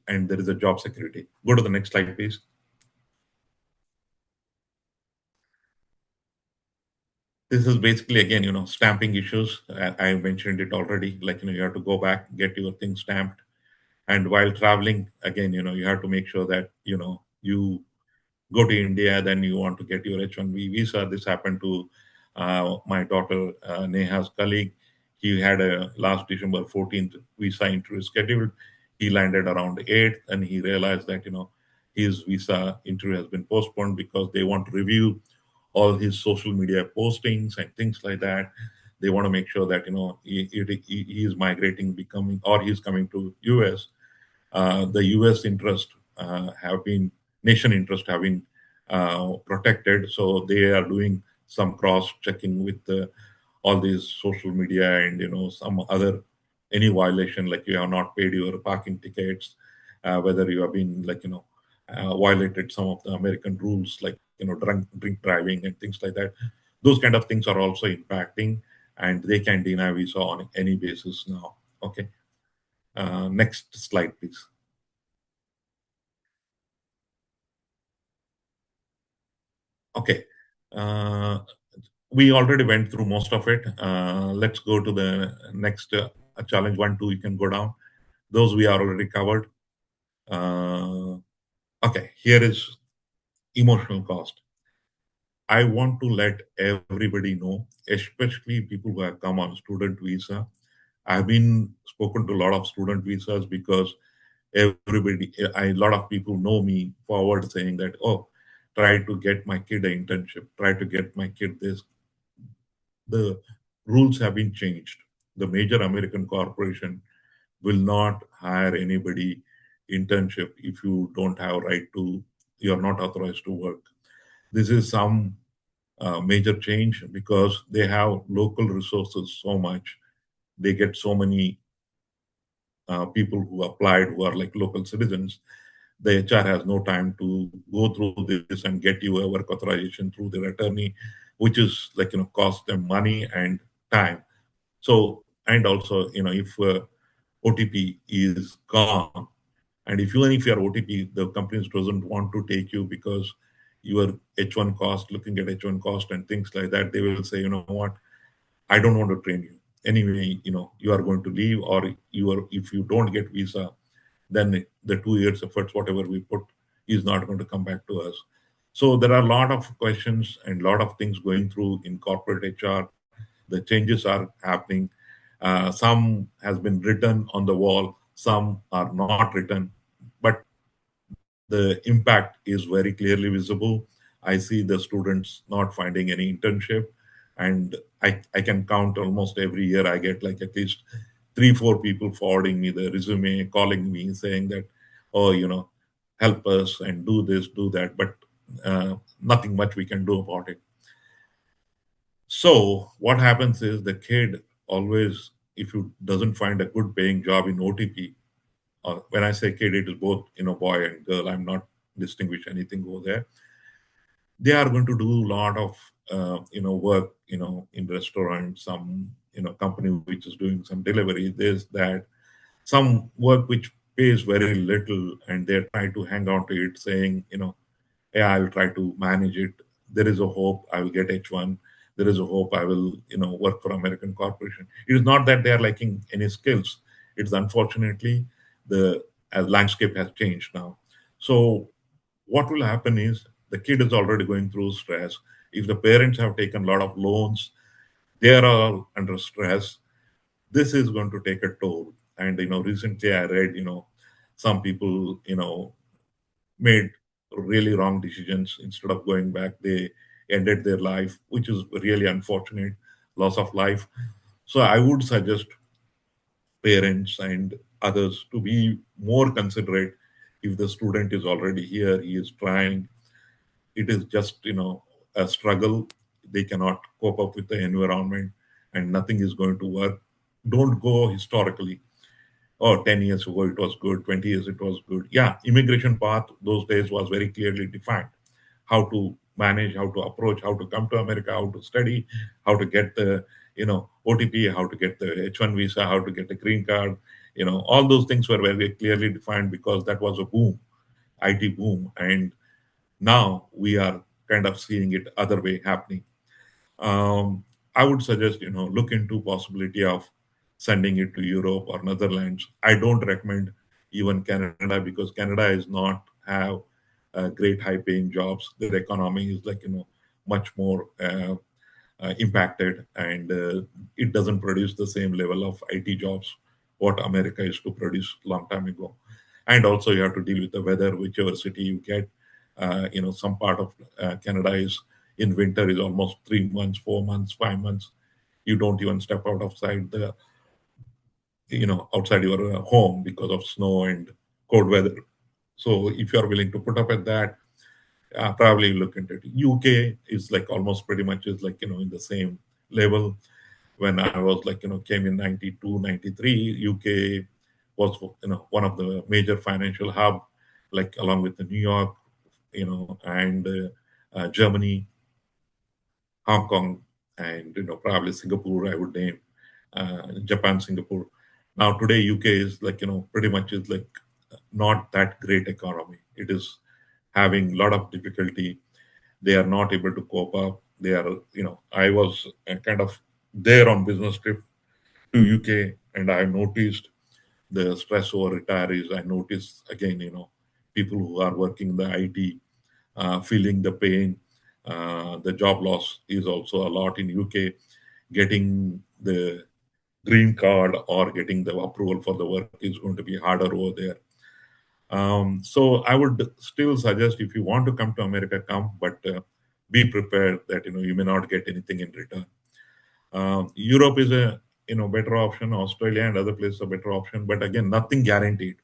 and there is a job security. Go to the next slide, please. This is basically, again, stamping issues. I mentioned it already. Like, you have to go back, get your things stamped. And while traveling, again, you have to make sure that, you go to India, then you want to get your H1B visa. This happened to my daughter Neha's colleague. He had a last December 14th visa interview scheduled. He landed around 8th, and he realized that, his visa interview has been postponed because they want to review all his social media postings and things like that. They want to make sure that, he is migrating, becoming, or he's coming to US. The U.S. interest have been nation interest have been protected, so they are doing some cross checking with all these social media, and some other any violation, like you have not paid your parking tickets, whether you have been, like, violated some of the American rules, like drink driving and things like that. Those kind of things are also impacting, and they can deny visa on any basis now. Okay. Next slide, please. Okay. Uh, we already went through most of it. Let's go to the next challenge. 1, 2, you can go down. Those we are already covered. Okay, here is emotional cost. I want to let everybody know, especially people who have come on student visa. I've been spoken to a lot of student visas, because a lot of people know me forward saying that, oh, try to get my kid an internship, try to get my kid this. The rules have been changed. The major American corporation will not hire anybody internship if you don't have right to, you're not authorized to work. This is some major change, because they have local resources so much. They get so many people who applied who are like local citizens. The HR has no time to go through this and get you a work authorization through their attorney, which is like, cost them money and time. So, and also, if OTP is gone, and even if you're OTP, the companies doesn't want to take you because your H1 cost, looking at H1 cost and things like that, they will say, you know what, I don't want to train you. Anyway, you are going to leave, or if you don't get visa, then the 2 years efforts, whatever we put, is not going to come back to us. So there are a lot of questions and a lot of things going through in corporate HR. The changes are happening. Some has been written on the wall, some are not written, but the impact is very clearly visible. I see the students not finding any internship, and I can count almost every year I get like at least 3 4 people forwarding me the resume, calling me saying that, oh, help us and do this, do that, but nothing much we can do about it. So what happens is the kid always, if you doesn't find a good paying job in OTP, when I say kid, it is both boy and girl. I'm not distinguish anything over there. They are going to do a lot of work in restaurants, some company which is doing some delivery, this that, some work which pays very little, and they're trying to hang on to it, saying, yeah, I'll try to manage it. There is a hope I will get H1. There is a hope I will, work for American corporation. It is not that they are lacking any skills. It's unfortunately the landscape has changed now. So what will happen is the kid is already going through stress. If the parents have taken a lot of loans, they are all under stress. This is going to take a toll. And recently I read, some people, made really wrong decisions. Instead of going back, they ended their life, which is really unfortunate, loss of life. So I would suggest parents and others to be more considerate. If the student is already here, he is trying, it is just a struggle. They cannot cope up with the environment, and nothing is going to work. Don't go historically. Oh, 10 years ago it was good, 20 years it was good. Yeah, immigration path those days was very clearly defined. How to manage, how to approach, how to come to America, how to study, how to get the OTP, how to get the H1 visa, how to get a green card. All those things were very clearly defined because that was a boom, IT boom. And now we are kind of seeing it other way happening. um, I would suggest look into possibility of sending it to Europe or Netherlands. I don't recommend even Canada, because Canada is not have great high paying jobs. Their economy is like much more impacted, and it doesn't produce the same level of IT jobs what America used to produce long time ago. And also you have to deal with the weather, whichever city you get. Some part of Canada is in winter is almost 3 months, 4 months, 5 months. You don't even step outside the outside your home because of snow and cold weather. So if you are willing to put up at that, probably look into it. UK is like almost pretty much is like in the same level. When I was like came in 92, 93, UK was one of the major financial hub, like along with the New York, and Germany, Hong Kong, and probably Singapore. I would name Japan, Singapore. Now today UK is like pretty much is like not that great economy. It is having a lot of difficulty. They are not able to cope up. They are I was kind of there on business trip to UK, and I noticed the stress over retirees. I noticed again, people who are working in the IT feeling the pain. The job loss is also a lot in UK. Getting the green card or getting the approval for the work is going to be harder over there. So I would still suggest, if you want to come to America, come, but be prepared that you may not get anything in return. Europe is a better option. Australia and other places are better option, but again, nothing guaranteed.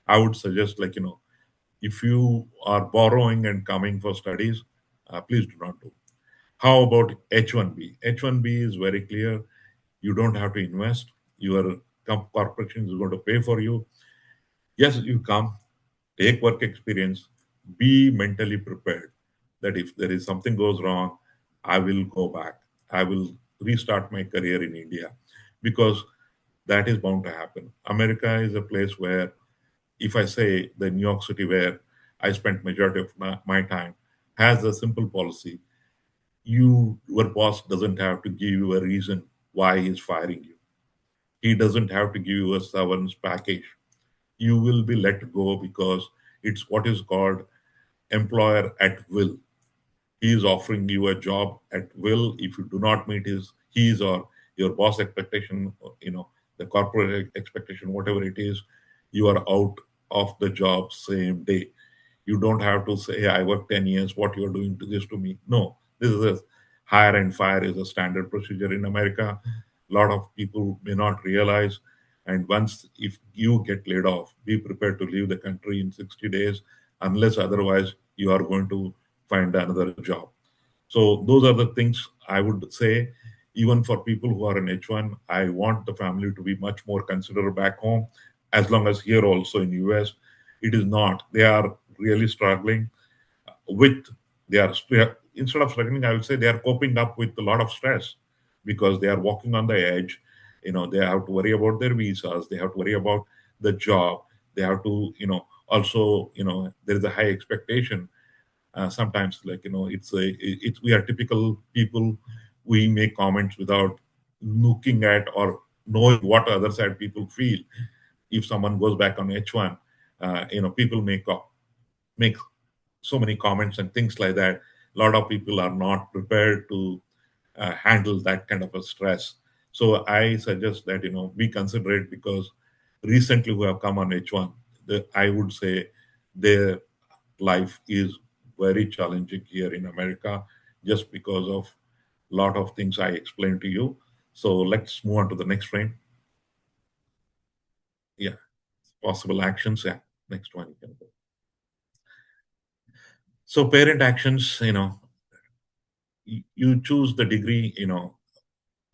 I would suggest, like if you are borrowing and coming for studies, please do not do. How about H1B? H1B is very clear. You don't have to invest. Your corporation is going to pay for you. Yes, you come, take work experience, be mentally prepared that if there is something goes wrong, I will go back. I will restart my career in India, because that is bound to happen. America is a place where, if I say the New York City where I spent majority of my time, has a simple policy. Your boss doesn't have to give you a reason why he's firing you. He doesn't have to give you a severance package. You will be let go because it's what is called employer at will. He is offering you a job at will. If you do not meet his or your boss expectation, the corporate expectation, whatever it is, you are out of the job same day. You don't have to say, "Hey, I worked 10 years, what you're doing to this to me." No, this is a hire and fire is a standard procedure in America. A lot of people may not realize. And once, if you get laid off, be prepared to leave the country in 60 days, unless otherwise you are going to find another job. So those are the things I would say. Even for people who are in H1, I want the family to be much more considerate back home. As long as here also in US, it is not. They are really struggling with. Instead of struggling, I would say they are coping up with a lot of stress because they are walking on the edge. They have to worry about their visas. They have to worry about the job. They have to, also, there is a high expectation. Sometimes, like, we are typical people. We make comments without looking at or knowing what other side people feel. If someone goes back on H1, people make so many comments and things like that. A lot of people are not prepared to handle that kind of a stress. So I suggest that be considerate, because recently who have come on H1, I would say their life is very challenging here in America, just because of a lot of things I explained to you. So let's move on to the next frame. Yeah, possible actions. Yeah, next one you can go. So parent actions, you choose the degree,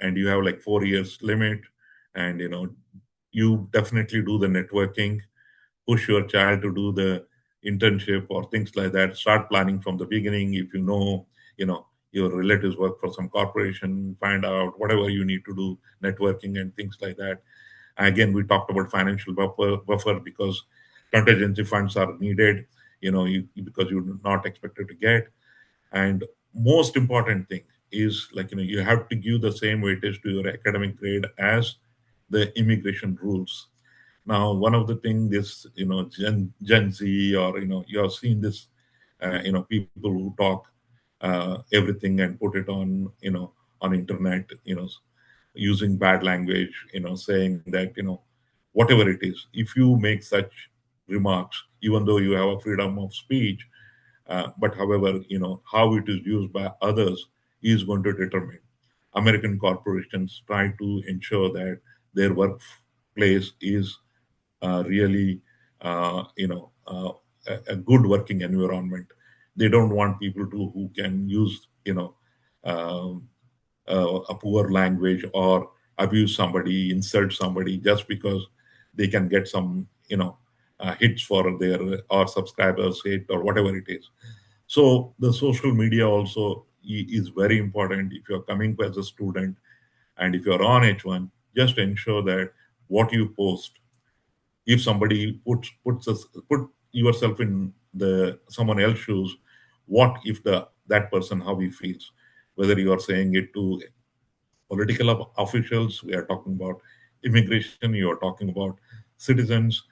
and you have like 4 years limit, and you definitely do the networking, push your child to do the internship or things like that. Start planning from the beginning. If your relatives work for some corporation, find out whatever you need to do, networking and things like that. Again, we talked about financial buffer, because contingency funds are needed, because you're not expected to get. And most important thing is, like, you have to give the same weightage to your academic grade as the immigration rules. Now, one of the things this, Gen Z, or, you have seen this, people who talk everything and put it on, on internet, using bad language, saying that, whatever it is, if you make such remarks, even though you have a freedom of speech, but however, how it is used by others is going to determine. American corporations try to ensure that their workplace is really, a good working environment. They don't want people who can use, um, a poor language, or abuse somebody, insult somebody, just because they can get some, hits for their, or subscribers hit, or whatever it is. So the social media also is very important. If you're coming as a student, and if you're on H1, just ensure that what you post, if somebody put yourself in the someone else's shoes, what if that person, how he feels, whether you are saying it to political officials, we are talking about immigration, you are talking about citizens.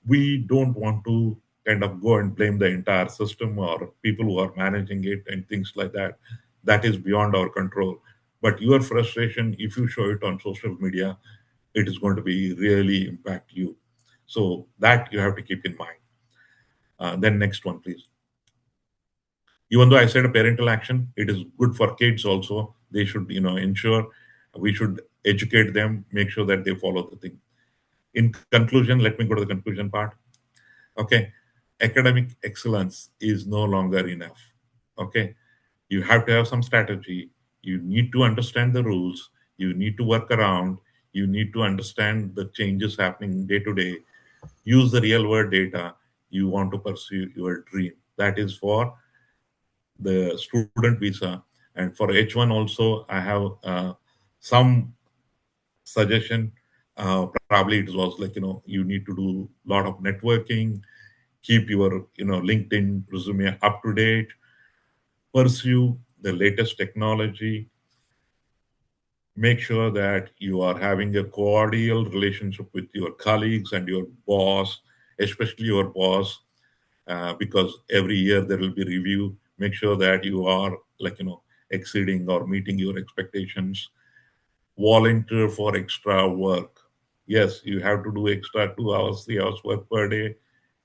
We don't want to kind of go and blame the entire system or people who are managing it and things like that. That is beyond our control. But your frustration, if you show it on social media, it is going to be really impact you. So that you have to keep in mind. Then next one, please. Even though I said a parental action, it is good for kids also. They should, ensure, we should educate them, make sure that they follow the thing. In conclusion, let me go to the conclusion part. Okay, academic excellence is no longer enough. Okay, you have to have some strategy. You need to understand the rules. You need to work around. You need to understand the changes happening day to day. Use the real world data. You want to pursue your dream. That is for the student visa. And for H1 also, I have some suggestion. Probably it was like, you need to do a lot of networking, keep your, LinkedIn resume up to date, pursue the latest technology, make sure that you are having a cordial relationship with your colleagues and your boss, especially your boss, because every year there will be review. Make sure that you are exceeding or meeting your expectations. Volunteer for extra work. Yes, you have to do extra 2 hours, 3 hours work per day.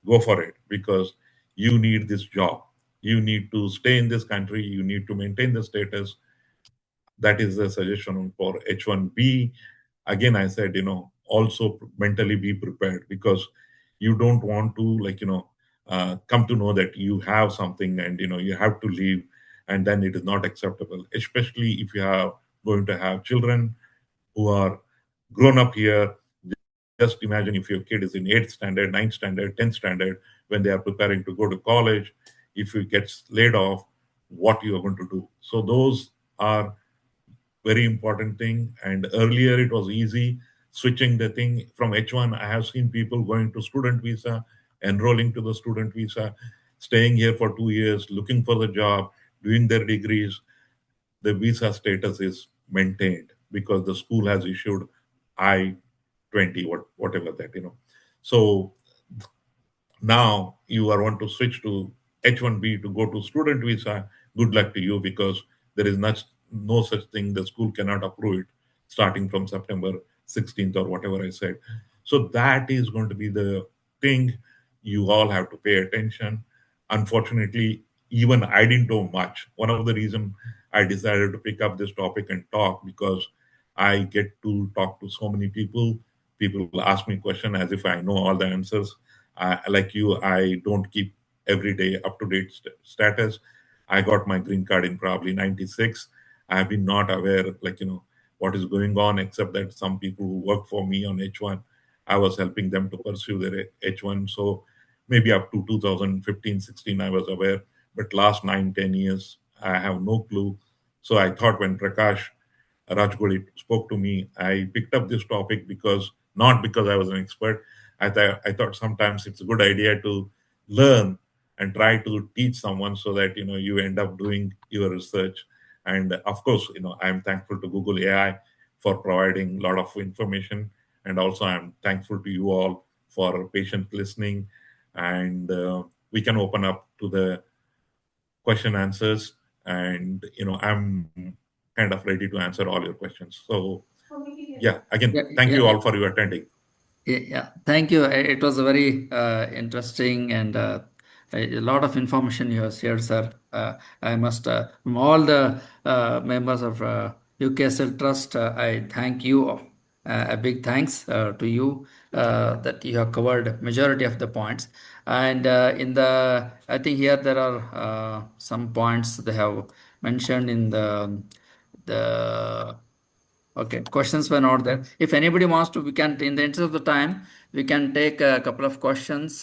Go for it because you need this job. You need to stay in this country. You need to maintain the status. That is the suggestion for H1B. Again, I said, also mentally be prepared because you don't want to, come to know that you have something and, you have to leave and then it is not acceptable, especially if you are going to have children who are grown up here. Just imagine if your kid is in 8th standard, 9th standard, 10th standard, when they are preparing to go to college, if you gets laid off, what you are going to do. So those are very important thing. And earlier it was easy switching the thing from H1. I have seen people going to student visa, enrolling to the student visa, staying here for 2 years, looking for the job, doing their degrees. The visa status is maintained because the school has issued I-20, whatever that. So now you are want to switch to H1B to go to student visa. Good luck to you because there is no such thing. The school cannot approve it starting from September 16th or whatever I said. So that is going to be the thing you all have to pay attention. Unfortunately, even I didn't know much. One of the reason I decided to pick up this topic and talk because I get to talk to so many people. People ask me question as if I know all the answers. Like you, I don't keep every day up to date status. I got my green card in probably 96. I have been not aware, what is going on, except that some people who work for me on H1, I was helping them to pursue their H1. So maybe up to 2015, 16, I was aware. But last 9, 10 years, I have no clue. So I thought when Prakash Rajgoli spoke to me, I picked up this topic because not because I was an expert. I thought sometimes it's a good idea to learn and try to teach someone so that you end up doing your research. And of course, I'm thankful to Google AI for providing a lot of information, and also I'm thankful to you all for patient listening. And we can open up to the question answers, and I'm kind of ready to answer all your questions. So yeah, again, Yeah, thank you yeah, all for your attending. yeah, thank you. It was a very interesting and a lot of information you have shared, sir. I must, from all the members of UKSL Trust, I thank you. A big thanks to you that you have covered majority of the points. And I think here there are some points they have mentioned in the Okay, questions were not there. If anybody wants to, we can, in the interest of the time, we can take a couple of questions.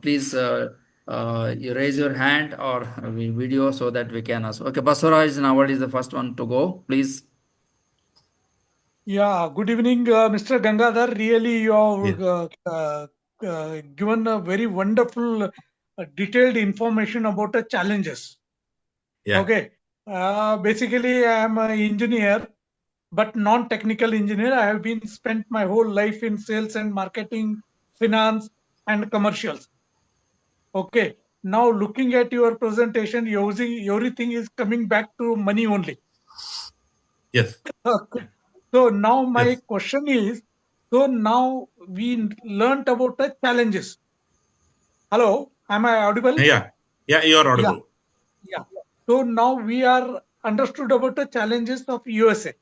Please, you raise your hand or we video so that we can ask. Okay, Baswaraj Nawal is the first one to go. Please. Yeah, good evening, Mr. Gangadhar. Really, you Yeah. have given a very wonderful, detailed information about the challenges. Yeah. Okay. Basically, I am an engineer, but non-technical engineer. I have been spent my whole life in sales and marketing, finance, and commercials. Okay. Now, looking at your presentation, everything is coming back to money only. Yes. Okay. So now my Yes. question is, so now we learnt about the challenges. Hello, am I audible? Yeah. Yeah. You are Yeah, audible. yeah. So now we are understood about the challenges of USA.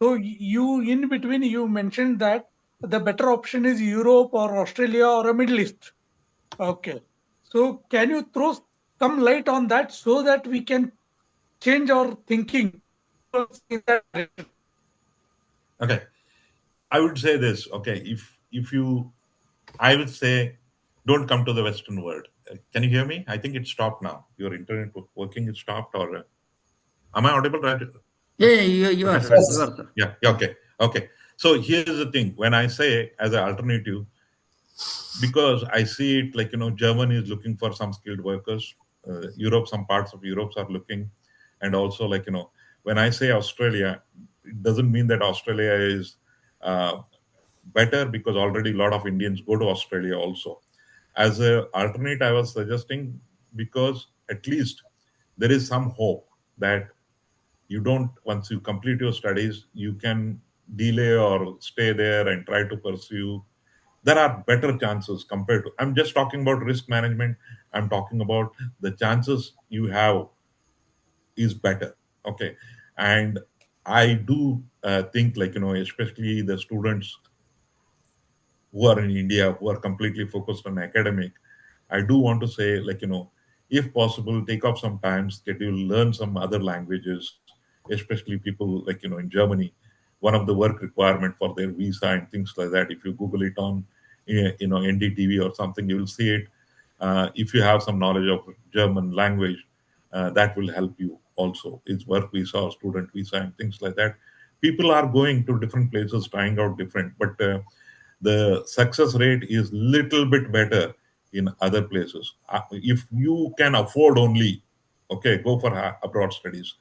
So you in between you mentioned that the better option is Europe or Australia or a Middle East. Okay. So can you throw some light on that so that we can change our thinking in that direction? Okay. I would say this. Okay. If you, I would say, don't come to the Western world. Can you hear me? I think it stopped now. Your internet working, it stopped, or am I audible, right? Yeah, yeah, you are, Prakash? sir. You are, sir. Yeah. Yeah. Okay. Okay. So here's the thing. When I say as an alternative, because I see it like, Germany is looking for some skilled workers. Europe, some parts of Europe are looking. And also, like, when I say Australia, it doesn't mean that Australia is better, because already a lot of Indians go to Australia also. As a alternate, I was suggesting, because at least there is some hope that you don't, once you complete your studies, you can delay or stay there and try to pursue. There are better chances compared to, I'm just talking about risk management. I'm talking about the chances you have is better. Okay. And I do think, like, especially the students who are in India, who are completely focused on academic, I do want to say, like, if possible, take off some time, schedule, learn some other languages, especially people like, in Germany. One of the work requirement for their visa and things like that, if you Google it on, NDTV or something, you will see it. If you have some knowledge of German language, that will help you also. It's work visa or student visa and things like that. People are going to different places, trying out different, but the success rate is little bit better in other places. If you can afford only, okay, go for abroad studies.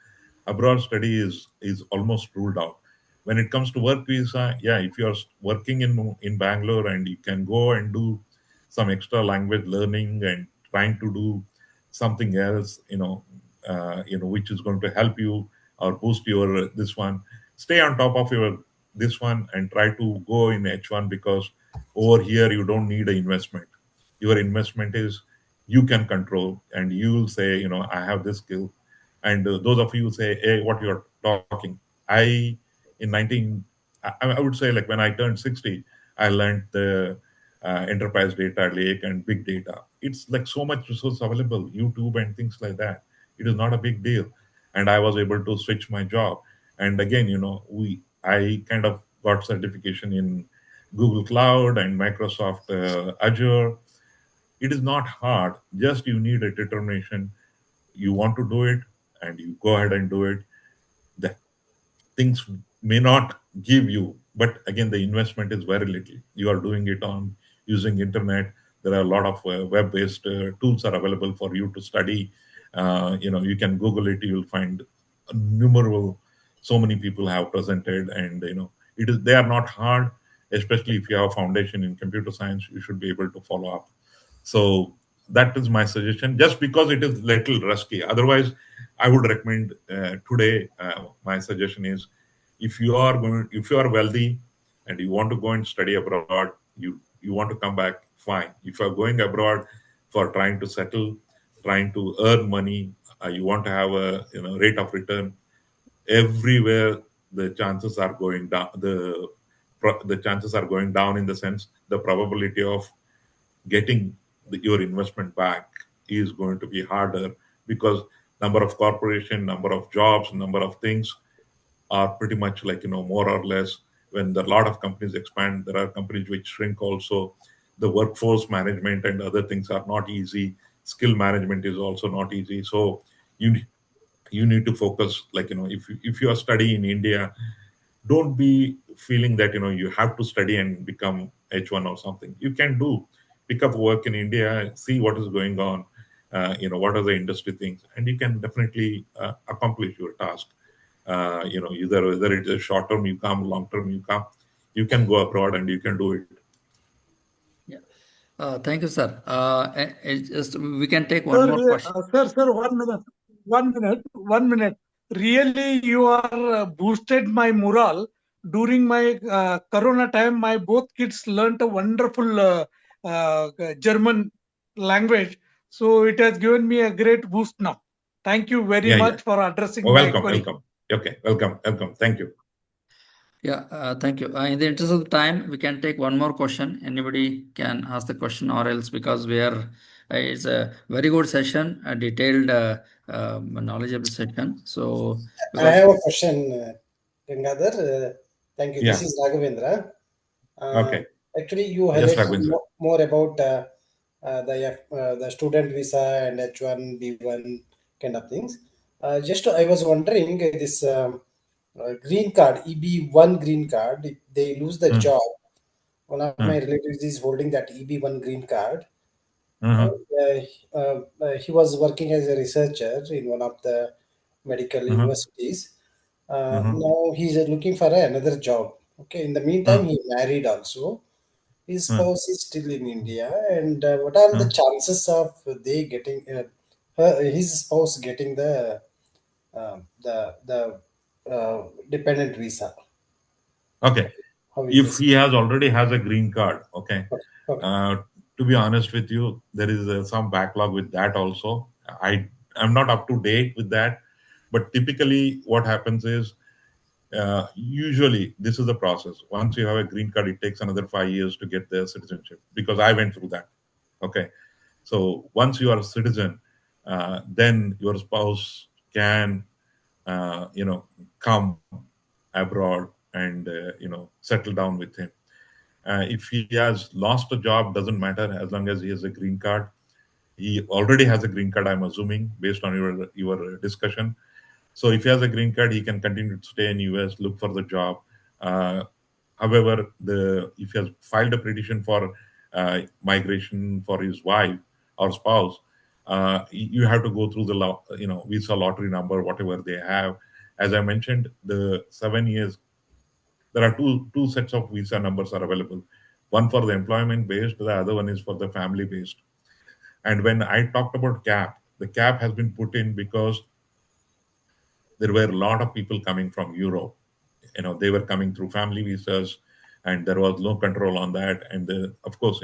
Abroad study is almost ruled out. When it comes to work visa, yeah, if you're working in Bangalore and you can go and do some extra language learning and trying to do something else, which is going to help you or boost your this one. Stay on top of your this one and try to go in H1, because over here you don't need an investment. Your investment is you can control, and you will say, I have this skill. And those of you who say, hey, what you're talking. I, in 19, I would say, like, when I turned 60, I learned the enterprise data lake and big data. It's like so much resource available, YouTube and things like that. It is not a big deal. And I was able to switch my job. And again, I kind of got certification in Google Cloud and Microsoft Azure. It is not hard. Just you need a determination. You want to do it, and you go ahead and do it. The things may not give you, but again, the investment is very little. You are doing it on using internet. There are a lot of web-based tools are available for you to study. You can Google it. You will find numerable. So many people have presented, and it is, they are not hard. Especially if you have a foundation in computer science, you should be able to follow up. So that is my suggestion, just because it is little risky. Otherwise, I would recommend today. My suggestion is, if you are wealthy and you want to go and study abroad, you want to come back, fine. If you are going abroad for trying to settle, trying to earn money, you want to have a rate of return. Everywhere the chances are going down. The chances are going down, in the sense the probability of getting your investment back is going to be harder, because number of corporation, number of jobs, number of things are pretty much like, more or less. When a lot of companies expand, there are companies which shrink also. The workforce management and other things are not easy. Skill management is also not easy. So you you need to focus, like, if you are studying in India, don't be feeling that you have to study and become H1 or something. You can do pick up work in India, see what is going on, what are the industry things, and you can definitely accomplish your task. Either whether it's a short term you come, long term you come, you can go abroad and you can do it. Yeah. Thank you, sir. We can take one Sir, more question. sir, 1 minute, 1 minute, 1 minute. Really, you are boosted my morale. During my Corona time, my both kids learnt a wonderful German language. So it has given me a great boost now. Thank you very Yeah. much for addressing Oh, my welcome, query. welcome. Okay, welcome. Thank you. Yeah, thank you. In the interest of time, we can take one more question. Anybody can ask the question, or else, because we are, it's a very good session, a detailed, knowledgeable session. So, I because have a question, Gangadhar. Thank you. This Yeah. is Raghavendra. Okay. Actually, you Yes, highlighted Raghavendra. more about the student visa and H1, B1 kind of things. Just I was wondering, this green card, EB1 green card, if they lose the Mm, job, one of my mm, relatives is holding that EB1 green card. mhm, He was working as a researcher in one of the medical mhm, universities. Now he's looking for another job. Okay, in the meantime, he married also. His spouse is still in India, and what are the chances of they getting his spouse getting the dependent visa? Okay. How is If this? he has already has a green card, okay. Okay, okay, Uh, to be honest with you, there is some backlog with that also. I'm not up to date with that, but typically what happens is usually this is the process. Once you have a green card, it takes another 5 years to get the citizenship because I went through that. Okay, so once you are a citizen, then your spouse can come abroad and settle down with him. If he has lost a job, doesn't matter as long as he has a green card. He already has a green card, I'm assuming, based on your discussion. So if he has a green card, he can continue to stay in US, look for the job. Uh, However, if he has filed a petition for migration for his wife or spouse, you have to go through the visa lottery number, whatever they have. As I mentioned, the 7 years, there are two sets of visa numbers are available. One for the employment based, the other one is for the family based. And when I talked about cap, the cap has been put in because there were a lot of people coming from Europe. They were coming through family visas, and there was no control on that. And of course,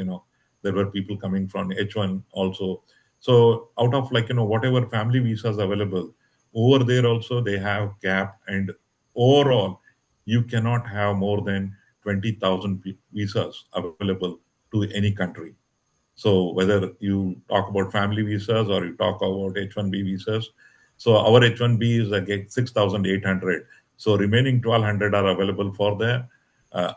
there were people coming from H1 also. So out of whatever family visas available over there, also they have cap, and overall, you cannot have more than 20,000 visas available to any country. So whether you talk about family visas or you talk about H1B visas, so our H1B is again 6,800. So remaining 1,200 are available for the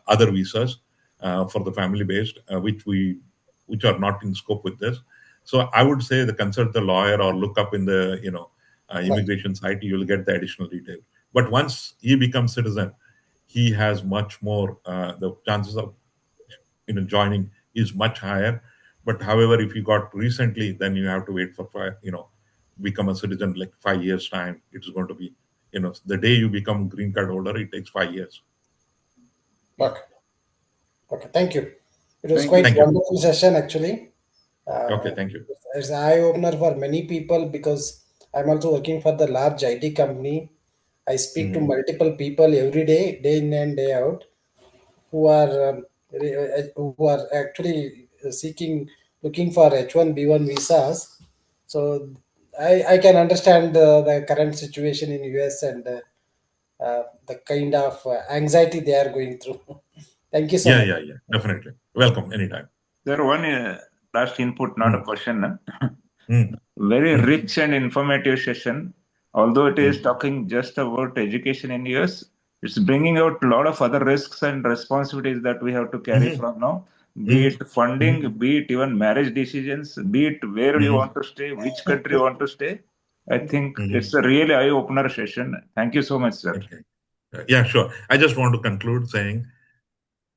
other visas for the family based, which are not in scope with this. So I would say the consult the lawyer or look up in the right. immigration site. You will get the additional detail. But once he becomes citizen, he has much more the chances of joining is much higher. But however, if you got recently, then you have to wait for become a citizen like 5 years time. It's going to be the day you become green card holder, it takes 5 years. Okay, okay. Thank you. It was Thank you. quite Thank you. wonderful session actually. Okay, Uh, thank you. it's an eye opener for many people because I'm also working for the large IT company. I speak to Mhm. multiple people every day, day in and day out, who are who are actually looking for H1B1 visas. So I can understand the current situation in US and the kind of anxiety they are going through. Thank you so Yeah, much. yeah, yeah, definitely. Welcome anytime. There one last input, not a Mm, question. mm, Very mm, rich and informative session. Although it is mm, talking just about education in US, it's bringing out a lot of other risks and responsibilities that we have to carry mhm, from now. Be mhm, it funding, be it even marriage decisions, be it where you mhm, want to stay, which country you want to stay. I think it's mhm. a really eye-opener session. Thank you so much, sir. Okay. Yeah, sure. I just want to conclude saying,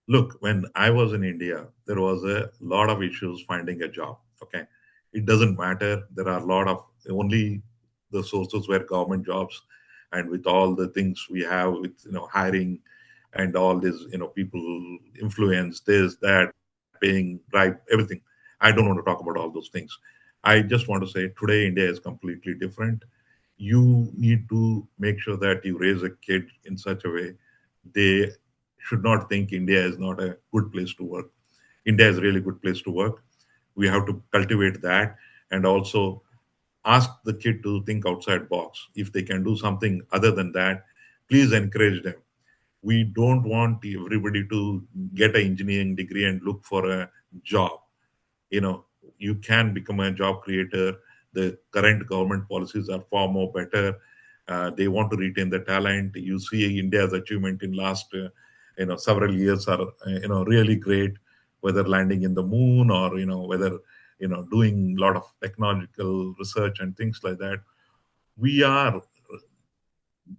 look, when I was in India, there was a lot of issues finding a job. Okay. It doesn't matter. There are a lot of only the sources were government jobs. And with all the things we have with, hiring and all this, people influence this, that, paying, bribe, everything. I don't want to talk about all those things. I just want to say today India is completely different. You need to make sure that you raise a kid in such a way they should not think India is not a good place to work. India is a really good place to work. We have to cultivate that and also ask the kid to think outside box. If they can do something other than that, please encourage them. We don't want everybody to get an engineering degree and look for a job. you know you can become a job creator. The current government policies are far more better. They want to retain the talent. You see India's achievement in last several years are really great, whether landing in the moon or whether doing a lot of technological research and things like that. We are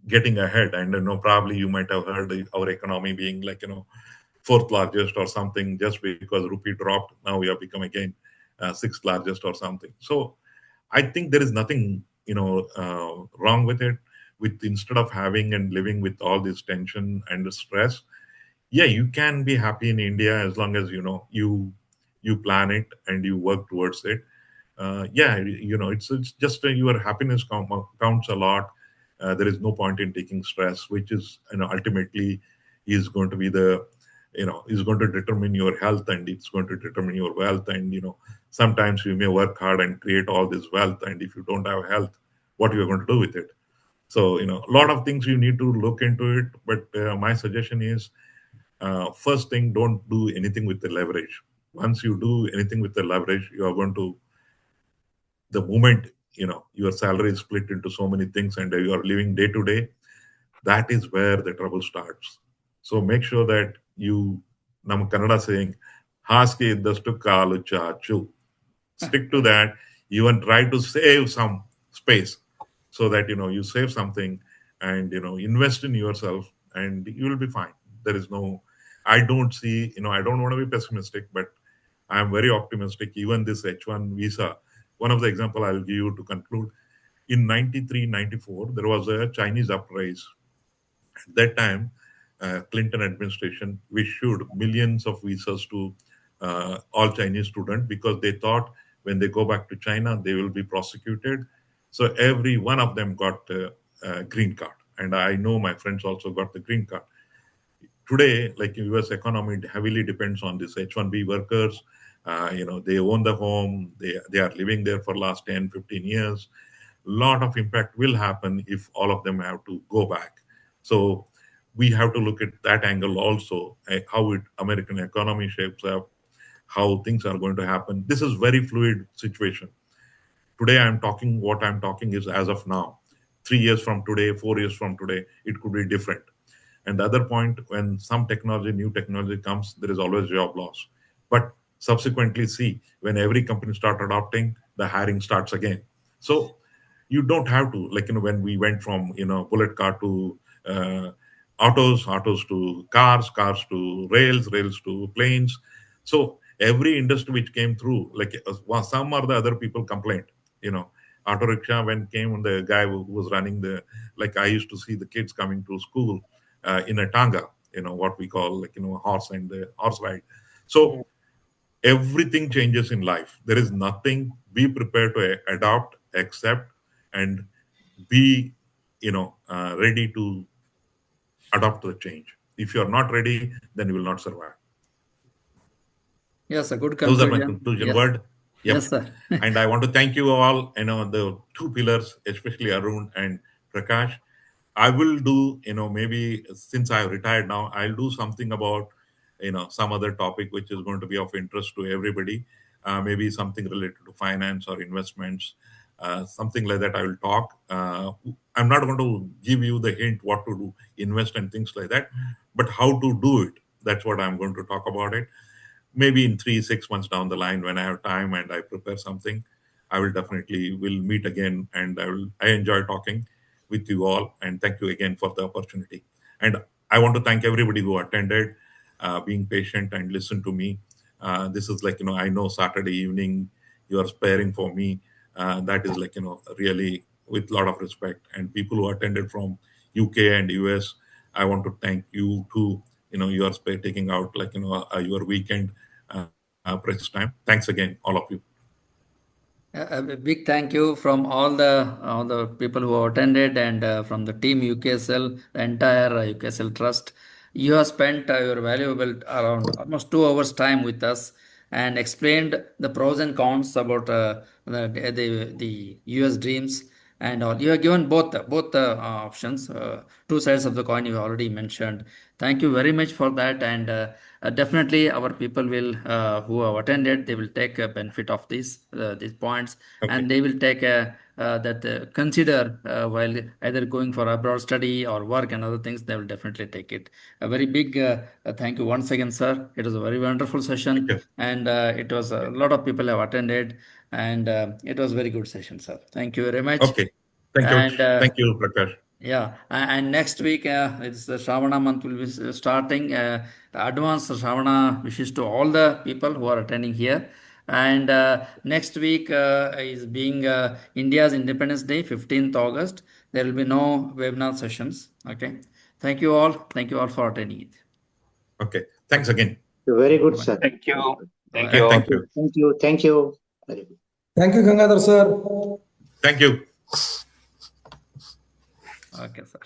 getting ahead, and probably you might have heard our economy being like fourth largest or something. Just because rupee dropped, now we have become again sixth largest or something. So I think there is nothing wrong with it. with instead of having and living with all this tension and the stress. Yeah, you can be happy in India as long as you plan it and you work towards it. Yeah, it's just your happiness counts a lot. There is no point in taking stress, which is ultimately is going to be the is going to determine your health, and it's going to determine your wealth. And sometimes you may work hard and create all this wealth, and if you don't have health, what are you going to do with it? So a lot of things you need to look into it. But my suggestion is, first thing, don't do anything with the leverage. Once you do anything with the leverage, you are going to, the moment your salary is split into so many things and you are living day to day, that is where the trouble starts. So make sure that you, nam Kannada saying, haske iddastu kaalu chachu, stick to that. Even try to save some space, so that you save something, and invest in yourself, and you will be fine. There is no, I don't see, I don't want to be pessimistic, but I am very optimistic. Even this H1 visa, one of the example I'll give you to conclude. In 93, 94, there was a Chinese uprising. At that time, Clinton administration issued millions of visas to all Chinese students, because they thought when they go back to China, they will be prosecuted. So every one of them got a green card. And I know my friends also got the green card. Today, like US economy heavily depends on this H1B workers. They own the home, they are living there for last 10, 15 years. Lot of impact will happen if all of them have to go back. So we have to look at that angle also, how American economy shapes up, how things are going to happen. This is very fluid situation. Today what I'm talking is as of now. 3 years from today, 4 years from today, it could be different. And the other point, when some new technology comes, there is always job loss. But subsequently, see, when every company start adopting, the hiring starts again. So you don't have to, like, when we went from, bullet car to autos to cars to rails to planes. So every industry which came through, like, some or the other people complained, you know, auto rickshaw when came, the guy who was running like, I used to see the kids coming to school in a tanga, what we call, like, horse and the horse ride. So everything changes in life. There is nothing. Be prepared to adopt, accept, and be, ready to adopt the change. If you are not ready, then you will not survive. Yes, a good Those are my conclusion. conclusion Yes, word. yes, Yep. sir. And I want to thank you all, the two pillars, especially Arun and Prakash. I will do, maybe since I have retired now, I'll do something about, some other topic which is going to be of interest to everybody. Maybe something related to finance or investments, something like that. I will talk. I'm not going to give you the hint what to do, invest and things like that, but how to do it. That's what I'm going to talk about it. Maybe in 3 6 months down the line, when I have time and I prepare something, I will definitely will meet again. And I enjoy talking with you all, and thank you again for the opportunity. And I want to thank everybody who attended, being patient and listen to me. This is like, I know Saturday evening you are sparing for me. That is like, really with a lot of respect. And people who attended from UK and US, I want to thank you too. You are taking out, like, your weekend, precious time. Thanks again, all of you. A big thank you from all the people who attended, and from the team UKSL, the entire UKSL Trust. You have spent your valuable around almost 2 hours time with us and explained the pros and cons about the US dreams and all. You have given both the options, two sides of the coin. You already mentioned. Thank you very much for that, and definitely our people will who have attended, they will take a benefit of these points, Okay. and they will take a that consider while either going for abroad study or work and other things. They will definitely take it. A very big thank you once again, sir. It was a very wonderful Thank session, you. and it was a lot of people have attended, and it was very good session, sir. Thank you very much. Okay. Thank you. And Thank you, Prakash. yeah, and next week it's the Shravana month will be starting. The advance Shravana wishes to all the people who are attending here. And next week is being India's Independence Day, 15th August. There will be no webinar sessions. Okay. Thank you all. Thank you all for attending it. Okay. Thanks again. Very good, Bye. sir. Thank you. Thank Bye. you all. Thank you. Thank you. Thank you. Very good. Thank you, Gangadhar sir. Thank you. Okay, sir.